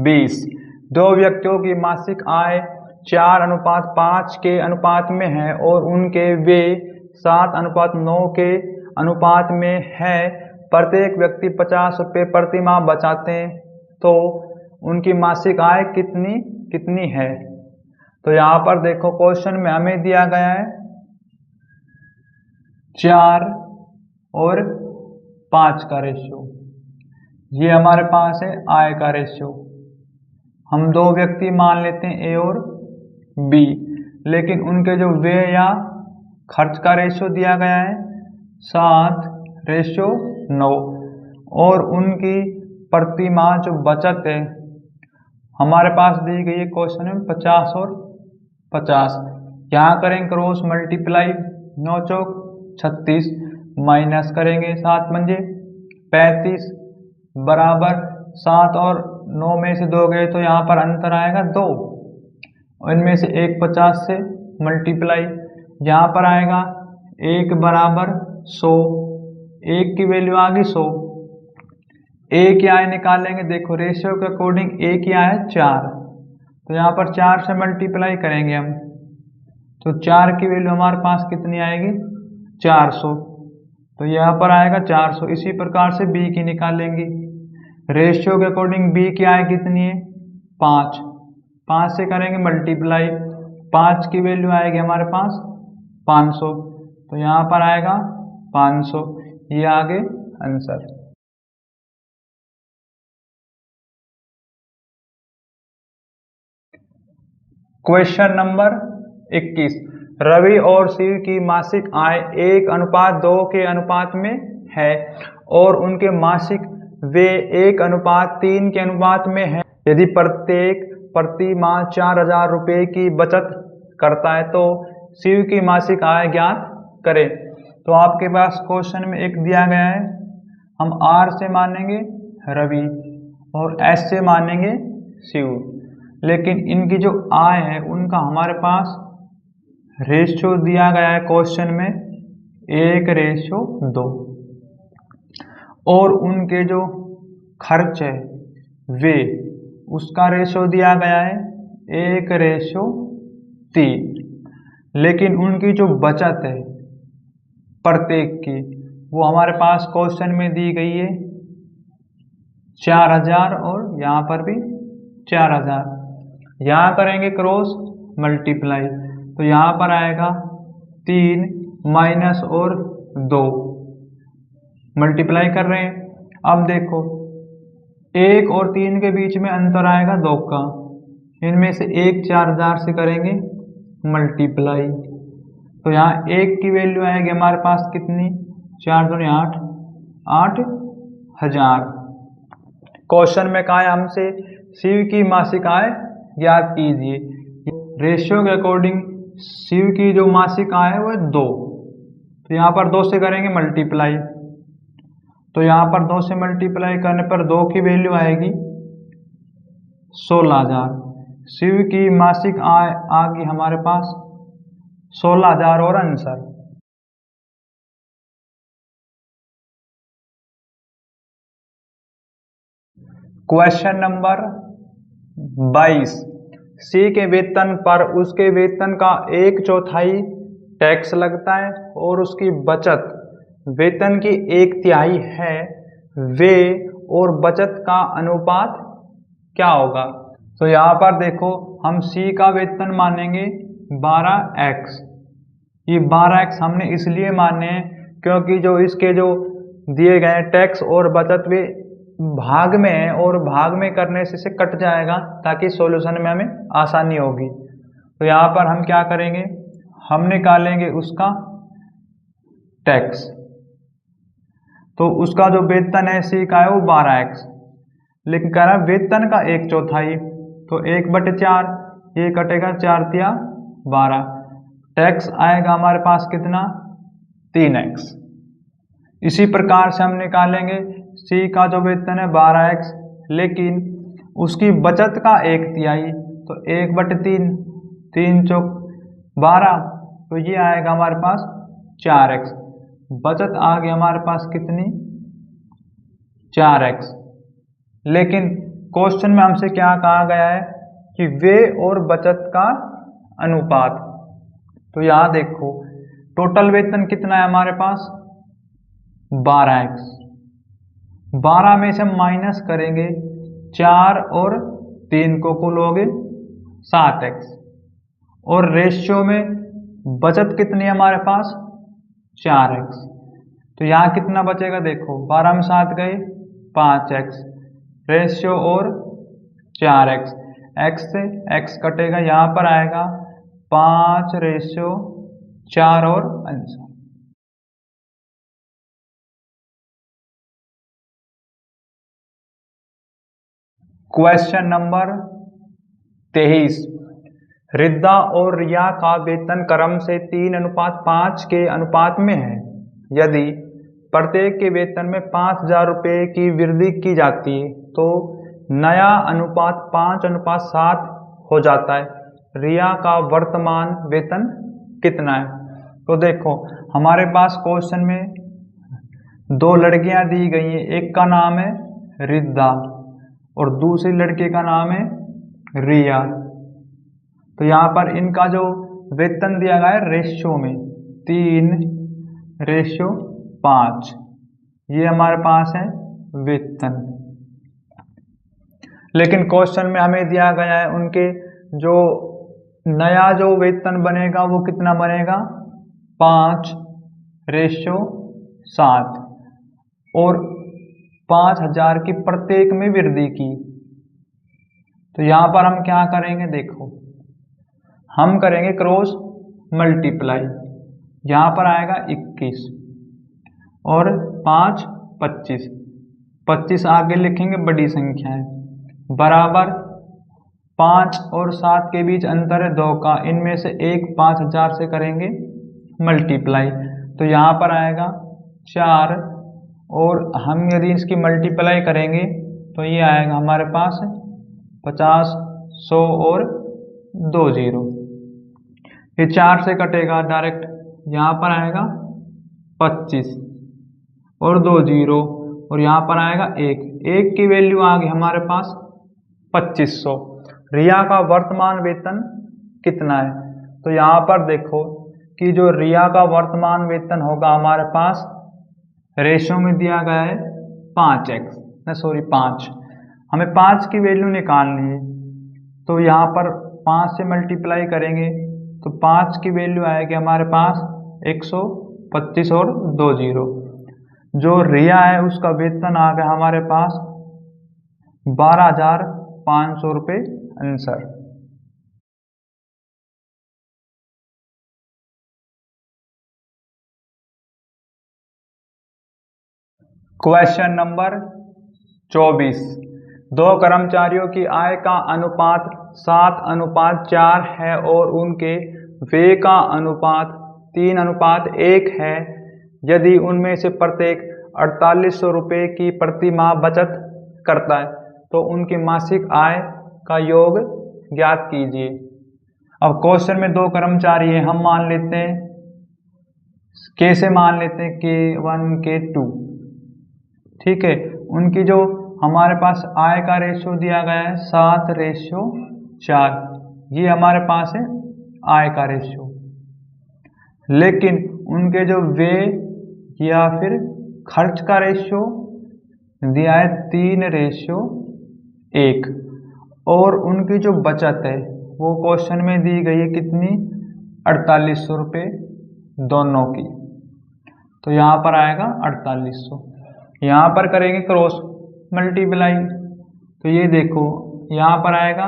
20। दो व्यक्तियों की मासिक आय 4:5 के अनुपात में है और उनके वे 7:9 के अनुपात में है। प्रत्येक व्यक्ति 50 रुपये प्रति माह बचाते हैं, तो उनकी मासिक आय कितनी कितनी है। तो यहाँ पर देखो क्वेश्चन में हमें दिया गया है 4 और 5 का रेशियो। ये हमारे पास है आय का रेशियो। हम दो व्यक्ति मान लेते हैं ए और बी, लेकिन उनके जो व्यय या खर्च का रेशियो दिया गया है 7:9 और उनकी प्रति माह जो बचत है हमारे पास दी गई है क्वेश्चन में 50 और 50। यहाँ करेंगे क्रॉस मल्टीप्लाई, 9 चौक 36 माइनस करेंगे 7 पंजे 35 बराबर 7 और 9 में से 2 गए तो यहाँ पर अंतर आएगा 2। इनमें से 1 50 से मल्टीप्लाई, यहाँ पर आएगा 1 बराबर 100। 1 की वैल्यू आ गई 100। ए क्या है निकालेंगे, देखो रेशियो के अकॉर्डिंग ए क्या है 4, तो यहाँ पर 4 से मल्टीप्लाई करेंगे हम, तो 4 की वैल्यू हमारे पास कितनी आएगी 400, तो यहाँ पर आएगा 400। इसी प्रकार से बी की निकालेंगे, रेशियो के अकॉर्डिंग बी क्या है कितनी है 5, 5 से करेंगे मल्टीप्लाई, 5 की वैल्यू आएगी हमारे पास 500, तो यहाँ पर आएगा 500। ये आगे आंसर। Question number 21। रवि और शिव की मासिक आय 1:2 के अनुपात में है और उनके मासिक वे 1:3 के अनुपात में है। यदि प्रत्येक प्रति माह 4000 रुपये की बचत करता है तो शिव की मासिक आय ज्ञात करें। तो आपके पास क्वेश्चन में एक दिया गया है, हम आर से मानेंगे रवि और एस से मानेंगे शिव, लेकिन इनकी जो आय है उनका हमारे पास रेशियो दिया गया है क्वेश्चन में 1:2 और उनके जो खर्च है वे उसका रेशियो दिया गया है 1:3, लेकिन उनकी जो बचत है प्रत्येक की वो हमारे पास क्वेश्चन में दी गई है 4000 और यहाँ पर भी 4000। यहाँ करेंगे क्रॉस मल्टीप्लाई, तो यहाँ पर आएगा 3 माइनस और 2 मल्टीप्लाई कर रहे हैं। अब देखो 1 और 3 के बीच में अंतर आएगा 2 का, इनमें से 1 4000 से करेंगे मल्टीप्लाई, तो यहाँ 1 की वैल्यू आएगी हमारे पास कितनी 4 दूनी 8, 8000। क्वेश्चन में कहा है हमसे शिव की मासिक आय ज्ञात कीजिए। रेशियो के अकॉर्डिंग शिव की जो मासिक आय है वो 2, तो यहाँ पर 2 से करेंगे मल्टीप्लाई, तो यहाँ पर 2 से मल्टीप्लाई करने पर 2 की वैल्यू आएगी 16000। शिव की मासिक आय आ गई हमारे पास 16000 और आंसर। Question number 22। सी के वेतन पर उसके वेतन का 1/4 टैक्स लगता है और उसकी बचत वेतन की 1/3 है। वे और बचत का अनुपात क्या होगा। तो यहाँ पर देखो हम सी का वेतन मानेंगे 12x। ये 12x हमने इसलिए माने हैं क्योंकि जो इसके जो दिए गए टैक्स और बचत वे भाग में है और भाग में करने से कट जाएगा ताकि सॉल्यूशन में हमें आसानी होगी। तो यहाँ पर हम क्या करेंगे, हम निकालेंगे उसका टैक्स। तो उसका जो वेतन है सी का है वो 12x, लेकिन कह रहा है वेतन का 1/4, तो 1/4 ये कटेगा 4 तिया 12, टैक्स आएगा हमारे पास कितना 3x। इसी प्रकार से हम निकालेंगे सी का जो वेतन है 12x, लेकिन उसकी बचत का 1/3, तो 1/3, 3 चौक 12, तो ये आएगा हमारे पास 4x। बचत आ गई हमारे पास कितनी 4x। लेकिन क्वेश्चन में हमसे क्या कहा गया है कि व्यय और बचत का अनुपात। तो यहाँ देखो टोटल वेतन कितना है हमारे पास 12x, 12 में से हम माइनस करेंगे 4 और 3 को कुल हो गए 7x, और रेशियो में बचत कितनी है हमारे पास 4x। तो यहाँ कितना बचेगा देखो 12 में 7 गए 5x, रेशियो और 4x, x से x कटेगा, यहाँ पर आएगा 5:4 और आंसर। क्वेश्चन नंबर 23, रिद्धा और रिया का वेतन क्रम से 3:5 के अनुपात में है। यदि प्रत्येक के वेतन में 5,000 रुपये की वृद्धि की जाती है तो नया अनुपात 5:7 हो जाता है। रिया का वर्तमान वेतन कितना है? तो देखो हमारे पास क्वेश्चन में 2 लड़कियां दी गई हैं, एक का नाम है रिद्धा और दूसरी लड़के का नाम है रिया। तो यहाँ पर इनका जो वेतन दिया गया है रेशियो में 3:5, ये हमारे पास है वेतन। लेकिन क्वेश्चन में हमें दिया गया है उनके जो नया जो वेतन बनेगा वो कितना बनेगा 5:7 और 5,000 की प्रत्येक में वृद्धि की। तो यहाँ पर हम क्या करेंगे देखो हम करेंगे क्रॉस मल्टीप्लाई, यहाँ पर आएगा 21 और 5 25, 25 आगे लिखेंगे बड़ी संख्या है, बराबर 5 और 7 के बीच अंतर है 2 का, इनमें से एक 5,000 से करेंगे मल्टीप्लाई, तो यहाँ पर आएगा 4 और हम यदि इसकी मल्टीप्लाई करेंगे तो ये आएगा हमारे पास 50, 100 और 2 0, ये 4 से कटेगा डायरेक्ट, यहाँ पर आएगा 25 और 2 0 और यहाँ पर आएगा 1 की वैल्यू आ गई हमारे पास 2500। रिया का वर्तमान वेतन कितना है? तो यहाँ पर देखो कि जो रिया का वर्तमान वेतन होगा हमारे पास रेशियो में दिया गया है 5, हमें 5 की वैल्यू निकालनी है। तो यहाँ पर 5 से मल्टीप्लाई करेंगे तो 5 की वैल्यू आएगी हमारे पास 125 और 2 0। जो रिया है उसका वेतन आ गया हमारे पास 12,500 रुपये आंसर। क्वेश्चन नंबर 24, 2 कर्मचारियों की आय का अनुपात 7:4 है और उनके व्यय का अनुपात 3:1 है। यदि उनमें से प्रत्येक 4800 रुपये की प्रति माह बचत करता है तो उनकी मासिक आय का योग ज्ञात कीजिए। अब क्वेश्चन में 2 कर्मचारी हैं, हम मान लेते हैं कैसे मान लेते हैं K1 K2, ठीक है। उनकी जो हमारे पास आय का रेशियो दिया गया है 7:4, ये हमारे पास है आय का रेशियो, लेकिन उनके जो व्यय या फिर खर्च का रेशियो दिया है 3:1 और उनकी जो बचत है वो क्वेश्चन में दी गई है कितनी 4800 रुपये दोनों की। तो यहाँ पर आएगा 4800, यहाँ पर करेंगे क्रॉस मल्टीप्लाई, तो ये देखो यहाँ पर आएगा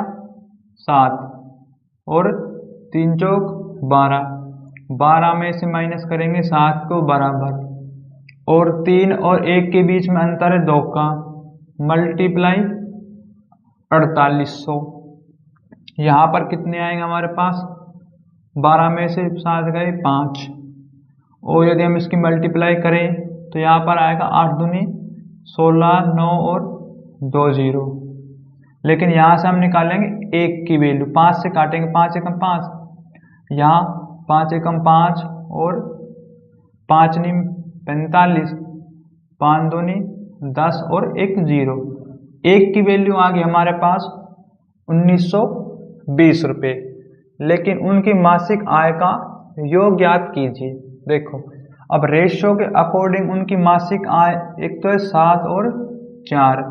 7 और 3 चौक 12, 12 में से माइनस करेंगे 7 को बराबर, और 3 और 1 के बीच में अंतर है 2 का, मल्टीप्लाई 4800। यहाँ पर कितने आएंगे हमारे पास 12 में से 7 गए 5, और यदि हम इसकी मल्टीप्लाई करें तो यहाँ पर आएगा 8 दूनी 16, 9 और 2 0, लेकिन यहाँ से हम निकालेंगे 1 की वैल्यू, 5 से काटेंगे 5 एकम 5, यहाँ 5 एकम 5 और 5 नी 45, 5 दूनी 10 और 1 0, एक की वैल्यू आ गई हमारे पास 1920 रुपये, लेकिन उनकी मासिक आय का योग ज्ञात कीजिए। देखो अब रेशियो के अकॉर्डिंग उनकी मासिक आय एक तो है 7 और 4,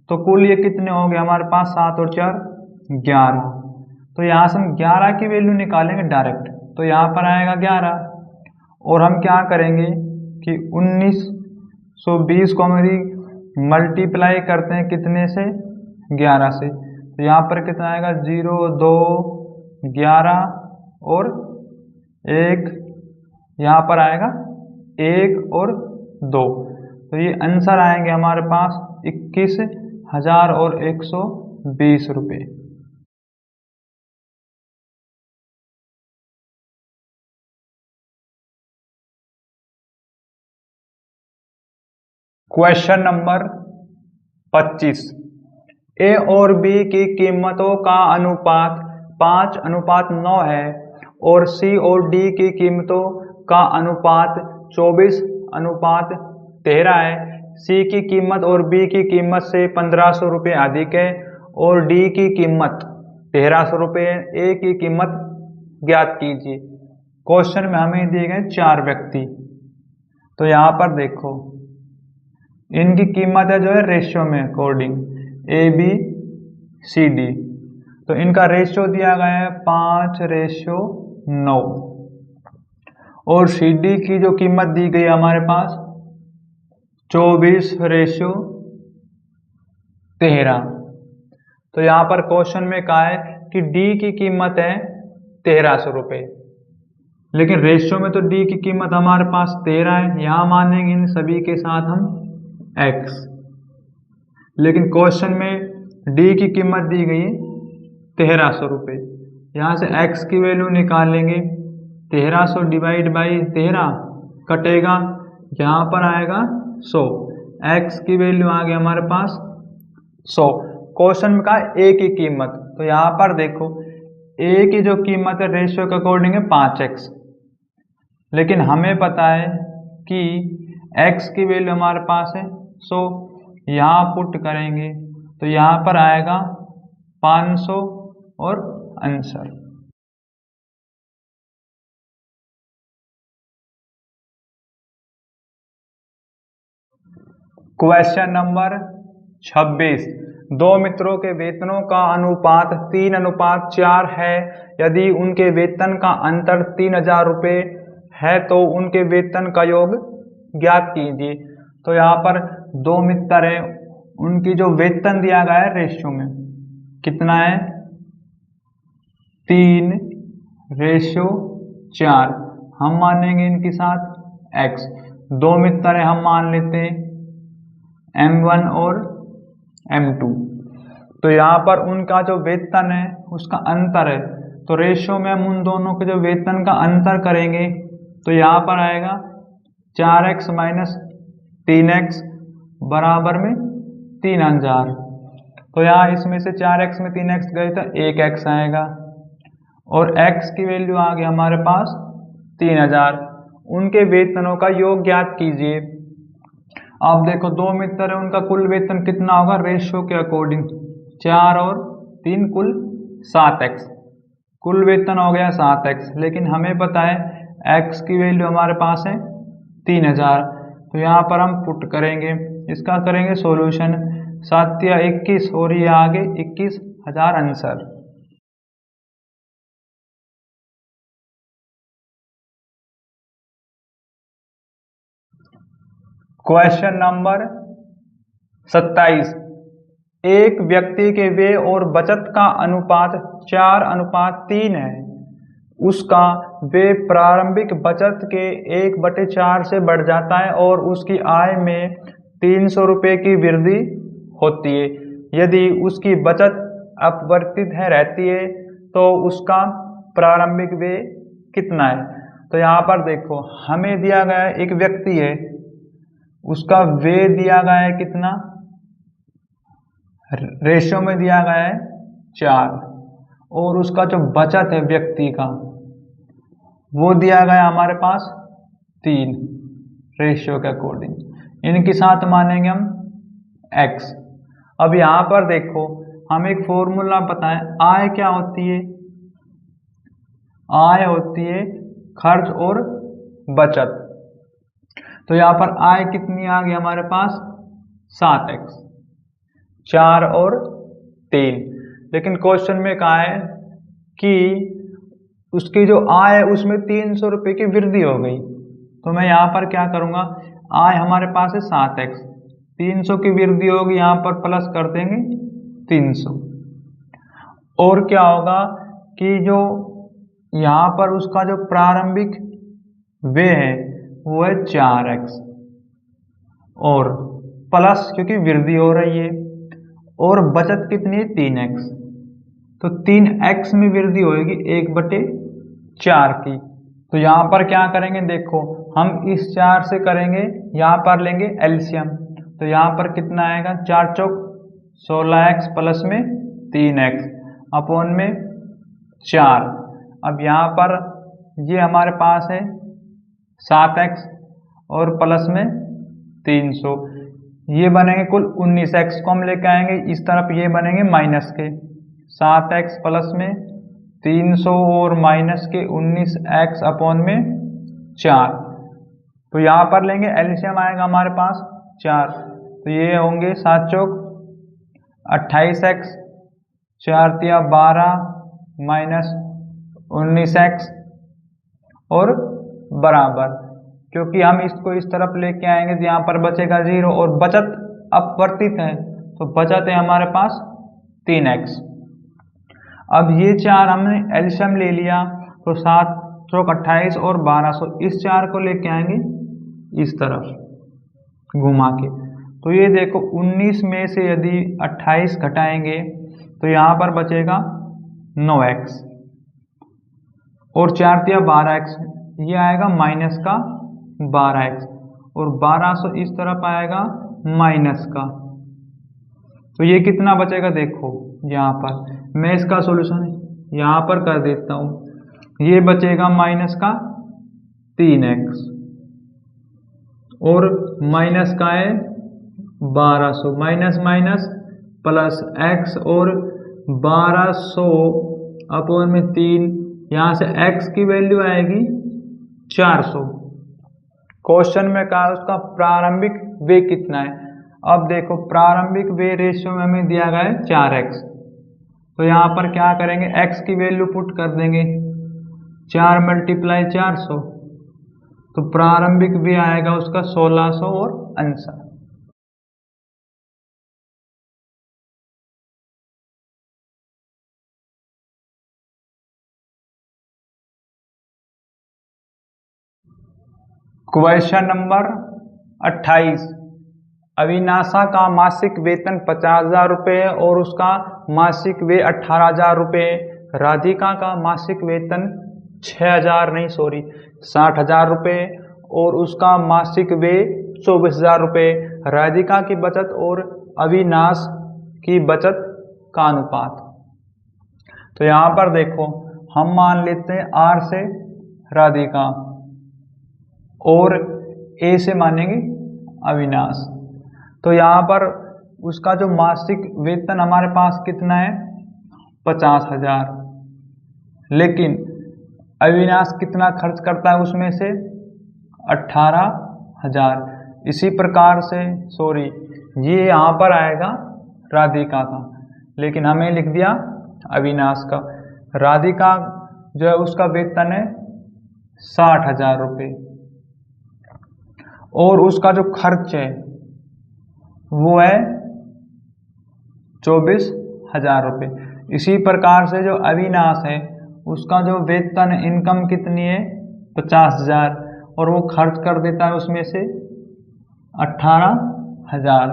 तो कुल ये कितने हो गए हमारे पास 7 और 4 11। तो यहाँ से हम 11 की वैल्यू निकालेंगे डायरेक्ट, तो यहाँ पर आएगा 11 और हम क्या करेंगे कि 1920 को हमारी मल्टीप्लाई करते हैं कितने से 11 से, तो यहाँ पर कितना आएगा 0 2 11 और 1, यहाँ पर आएगा 1 और 2, तो ये आंसर आएंगे हमारे पास 21,120 रुपये। क्वेश्चन नंबर 25, ए और बी की कीमतों का अनुपात 5:9 है और सी और डी की कीमतों का अनुपात 24:13 है। सी की कीमत और बी की कीमत से 1500 रुपये अधिक है और डी की कीमत 1300 रुपये है। ए की कीमत ज्ञात कीजिए। क्वेश्चन में हमें दिए गए 4 व्यक्ति, तो यहाँ पर देखो इनकी कीमत है जो है रेशियो में according A B C D, तो इनका रेशियो दिया गया है 5:9 और सी डी की जो कीमत दी गई है हमारे पास 24:13। तो यहाँ पर क्वेश्चन में कहा है कि डी की कीमत है 1300 रुपये, लेकिन रेशियो में तो डी की कीमत हमारे पास 13 है, यहाँ मानेंगे इन सभी के साथ हम x, लेकिन क्वेश्चन में डी की कीमत दी गई है 1300 रुपये। यहाँ से x की वैल्यू निकालेंगे, 1300 डिवाइड बाई 13 कटेगा, यहाँ पर आएगा 100, x की वैल्यू आ गई हमारे पास 100। क्वेश्चन में कहा a की कीमत, तो यहाँ पर देखो a की जो कीमत है रेशियो के अकॉर्डिंग है 5x, लेकिन हमें पता है कि x की वैल्यू हमारे पास है 100, यहाँ पुट करेंगे तो यहाँ पर आएगा 500 और आंसर। क्वेश्चन नंबर 26, दो मित्रों के वेतनों का अनुपात 3:4 है। यदि उनके वेतन का अंतर 3000 रुपये है तो उनके वेतन का योग ज्ञात कीजिए। तो यहाँ पर दो मित्र हैं, उनकी जो वेतन दिया गया है रेशियो में कितना है 3:4, हम मानेंगे इनके साथ x। दो मित्र हैं, हम मान लेते हैं M1 और M2, तो यहाँ पर उनका जो वेतन है उसका अंतर है, तो रेशियो में हम उन दोनों के जो वेतन का अंतर करेंगे तो यहाँ पर आएगा 4x माइनस 3x बराबर में 3000। तो यहाँ इसमें से 4x में 3x गए तो 1x आएगा और x की वैल्यू आ गई हमारे पास 3000। उनके वेतनों का योग ज्ञात कीजिए। अब देखो दो मित्र है, उनका कुल वेतन कितना होगा रेशियो के अकॉर्डिंग 4 और 3 कुल 7x, कुल वेतन हो गया 7x, लेकिन हमें पता है x की वैल्यू हमारे पास है 3000, तो यहाँ पर हम पुट करेंगे, इसका करेंगे सॉल्यूशन, 7 या 21 और ये आगे 21,000 आंसर। क्वेश्चन नंबर 27, एक व्यक्ति के व्यय और बचत का अनुपात 4:3 है। उसका व्यय प्रारंभिक बचत के 1/4 से बढ़ जाता है और उसकी आय में 300 रुपये की वृद्धि होती है। यदि उसकी बचत अपरिवर्तित है रहती है तो उसका प्रारंभिक व्यय कितना है। तो यहाँ पर देखो हमें दिया गया है एक व्यक्ति है, उसका व्यय दिया गया है कितना रेशियो में दिया गया है 4 और उसका जो बचत है व्यक्ति का वो दिया गया हमारे पास 3 रेशियो के अकॉर्डिंग, इनके साथ मानेंगे हम x। अब यहाँ पर देखो, हम एक फॉर्मूला बताएं, आय क्या होती है? आय होती है खर्च और बचत। तो यहाँ पर आय कितनी आ गई हमारे पास? 7x, 4 और 3। लेकिन क्वेश्चन में कहा है कि उसकी जो आय है उसमें 300 रुपये की वृद्धि हो गई। तो मैं यहाँ पर क्या करूँगा, आय हमारे पास है 7x, 300 की वृद्धि होगी, यहाँ पर प्लस कर देंगे 300। और क्या होगा कि जो यहाँ पर उसका जो प्रारंभिक व्यय है वो है 4x, और प्लस क्योंकि वृद्धि हो रही है, और बचत कितनी है? 3x। तो 3x में वृद्धि होगी 1/4 की। तो यहाँ पर क्या करेंगे, देखो हम इस 4 से करेंगे, यहाँ पर लेंगे एलसीएम। तो यहाँ पर कितना आएगा? 4 चौक 16x प्लस में 3x अपॉन में 4। अब यहाँ पर ये हमारे पास है 7x और प्लस में 300, ये बनेंगे कुल 19x को हम लेके आएंगे इस तरफ, ये बनेंगे माइनस के 7x प्लस में 300 और माइनस के 19x अपॉन में 4। तो यहाँ पर लेंगे एलसीएम, आएगा हमारे पास 4। तो ये होंगे 7 चौक 28x, 4 तिया 12 माइनस 19x और बराबर, क्योंकि हम इसको इस तरफ लेके आएंगे तो यहाँ पर बचेगा 0, और बचत अपवर्तित है तो बचत है हमारे पास 3x। अब ये 4 हमने एलसीएम ले लिया, तो 7 चौक 28 और 1200, इस 4 को लेके आएंगे इस तरफ घुमा के। तो ये देखो 19 में से यदि 28 घटाएंगे तो यहाँ पर बचेगा 9x, और 4 तिया 12x, ये आएगा माइनस का 12x, और 1200 इस तरफ आएगा माइनस का। तो ये कितना बचेगा? देखो यहाँ पर मैं इसका सॉल्यूशन यहाँ पर कर देता हूँ। ये बचेगा माइनस का 3x, और माइनस का है 1200, माइनस माइनस प्लस x, और 1200 अपॉन में 3, यहाँ से x की वैल्यू आएगी 400। क्वेश्चन में कहा उसका प्रारंभिक व्यय कितना है। अब देखो प्रारंभिक व्यय रेशियो में हमें दिया गया है 4x, तो यहाँ पर क्या करेंगे, x की वैल्यू पुट कर देंगे 4 × 400, तो प्रारंभिक व्यय आएगा उसका 1600 और अंश। क्वेश्चन नंबर 28, अविनाशा का मासिक वेतन 50,000 रुपये है और उसका मासिक व्यय 18,000 रुपये है। राधिका का मासिक वेतन 60,000 रुपये और उसका मासिक व्यय 24,000 रुपये। राधिका की बचत और अविनाश की बचत का अनुपात। तो यहाँ पर देखो हम मान लेते हैं R से राधिका और A से मानेंगे अविनाश। तो यहाँ पर उसका जो मासिक वेतन हमारे पास कितना है 50,000, लेकिन अविनाश कितना खर्च करता है उसमें से 18,000। इसी प्रकार से ये यहाँ पर आएगा राधिका का, लेकिन हमें लिख दिया अविनाश का। राधिका जो है उसका वेतन है 60,000 रुपये और उसका जो खर्च है वो है 24,000 रुपये। इसी प्रकार से जो अविनाश है उसका जो वेतन इनकम कितनी है 50,000 और वो खर्च कर देता है उसमें से 18,000।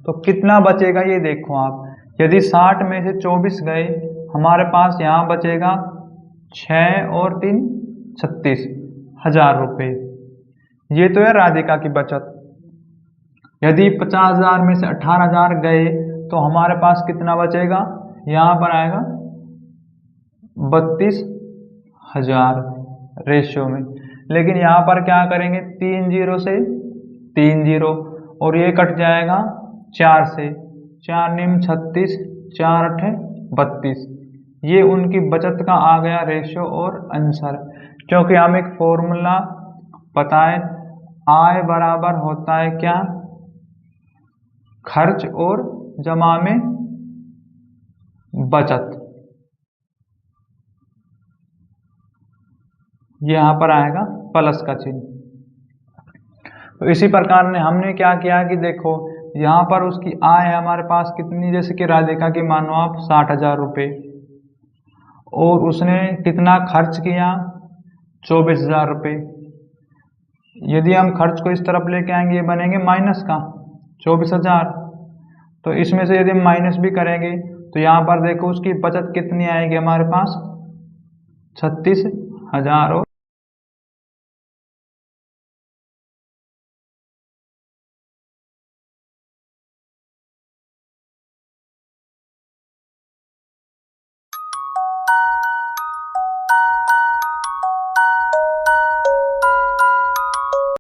तो कितना बचेगा ये देखो आप, यदि 60 में से 24 गए हमारे पास यहाँ बचेगा 6 और 3 36,000 रुपये। ये तो है राधिका की बचत। यदि 50,000 में से 18,000 गए तो हमारे पास कितना बचेगा, यहाँ पर आएगा 32,000 रेशियो में। लेकिन यहाँ पर क्या करेंगे 3 0 से 3 0 और ये कट जाएगा 4 से, 4 निम 36, 4 अठे 32। ये उनकी बचत का आ गया रेशियो और आंसर। क्योंकि हम एक फॉर्मूला पता है, आय बराबर होता है क्या, खर्च और जमा में बचत। यहाँ पर आएगा प्लस का चिन्ह। तो इसी प्रकार ने हमने क्या किया कि देखो यहाँ पर उसकी आय है हमारे पास कितनी, जैसे कि राधिका की मानो आप 60,000 रुपये, और उसने कितना खर्च किया 24,000 रुपये। यदि हम खर्च को इस तरफ लेके आएंगे ये बनेंगे माइनस का 24,000। तो इसमें से यदि हम माइनस भी करेंगे तो यहाँ पर देखो उसकी बचत कितनी आएगी हमारे पास 36,000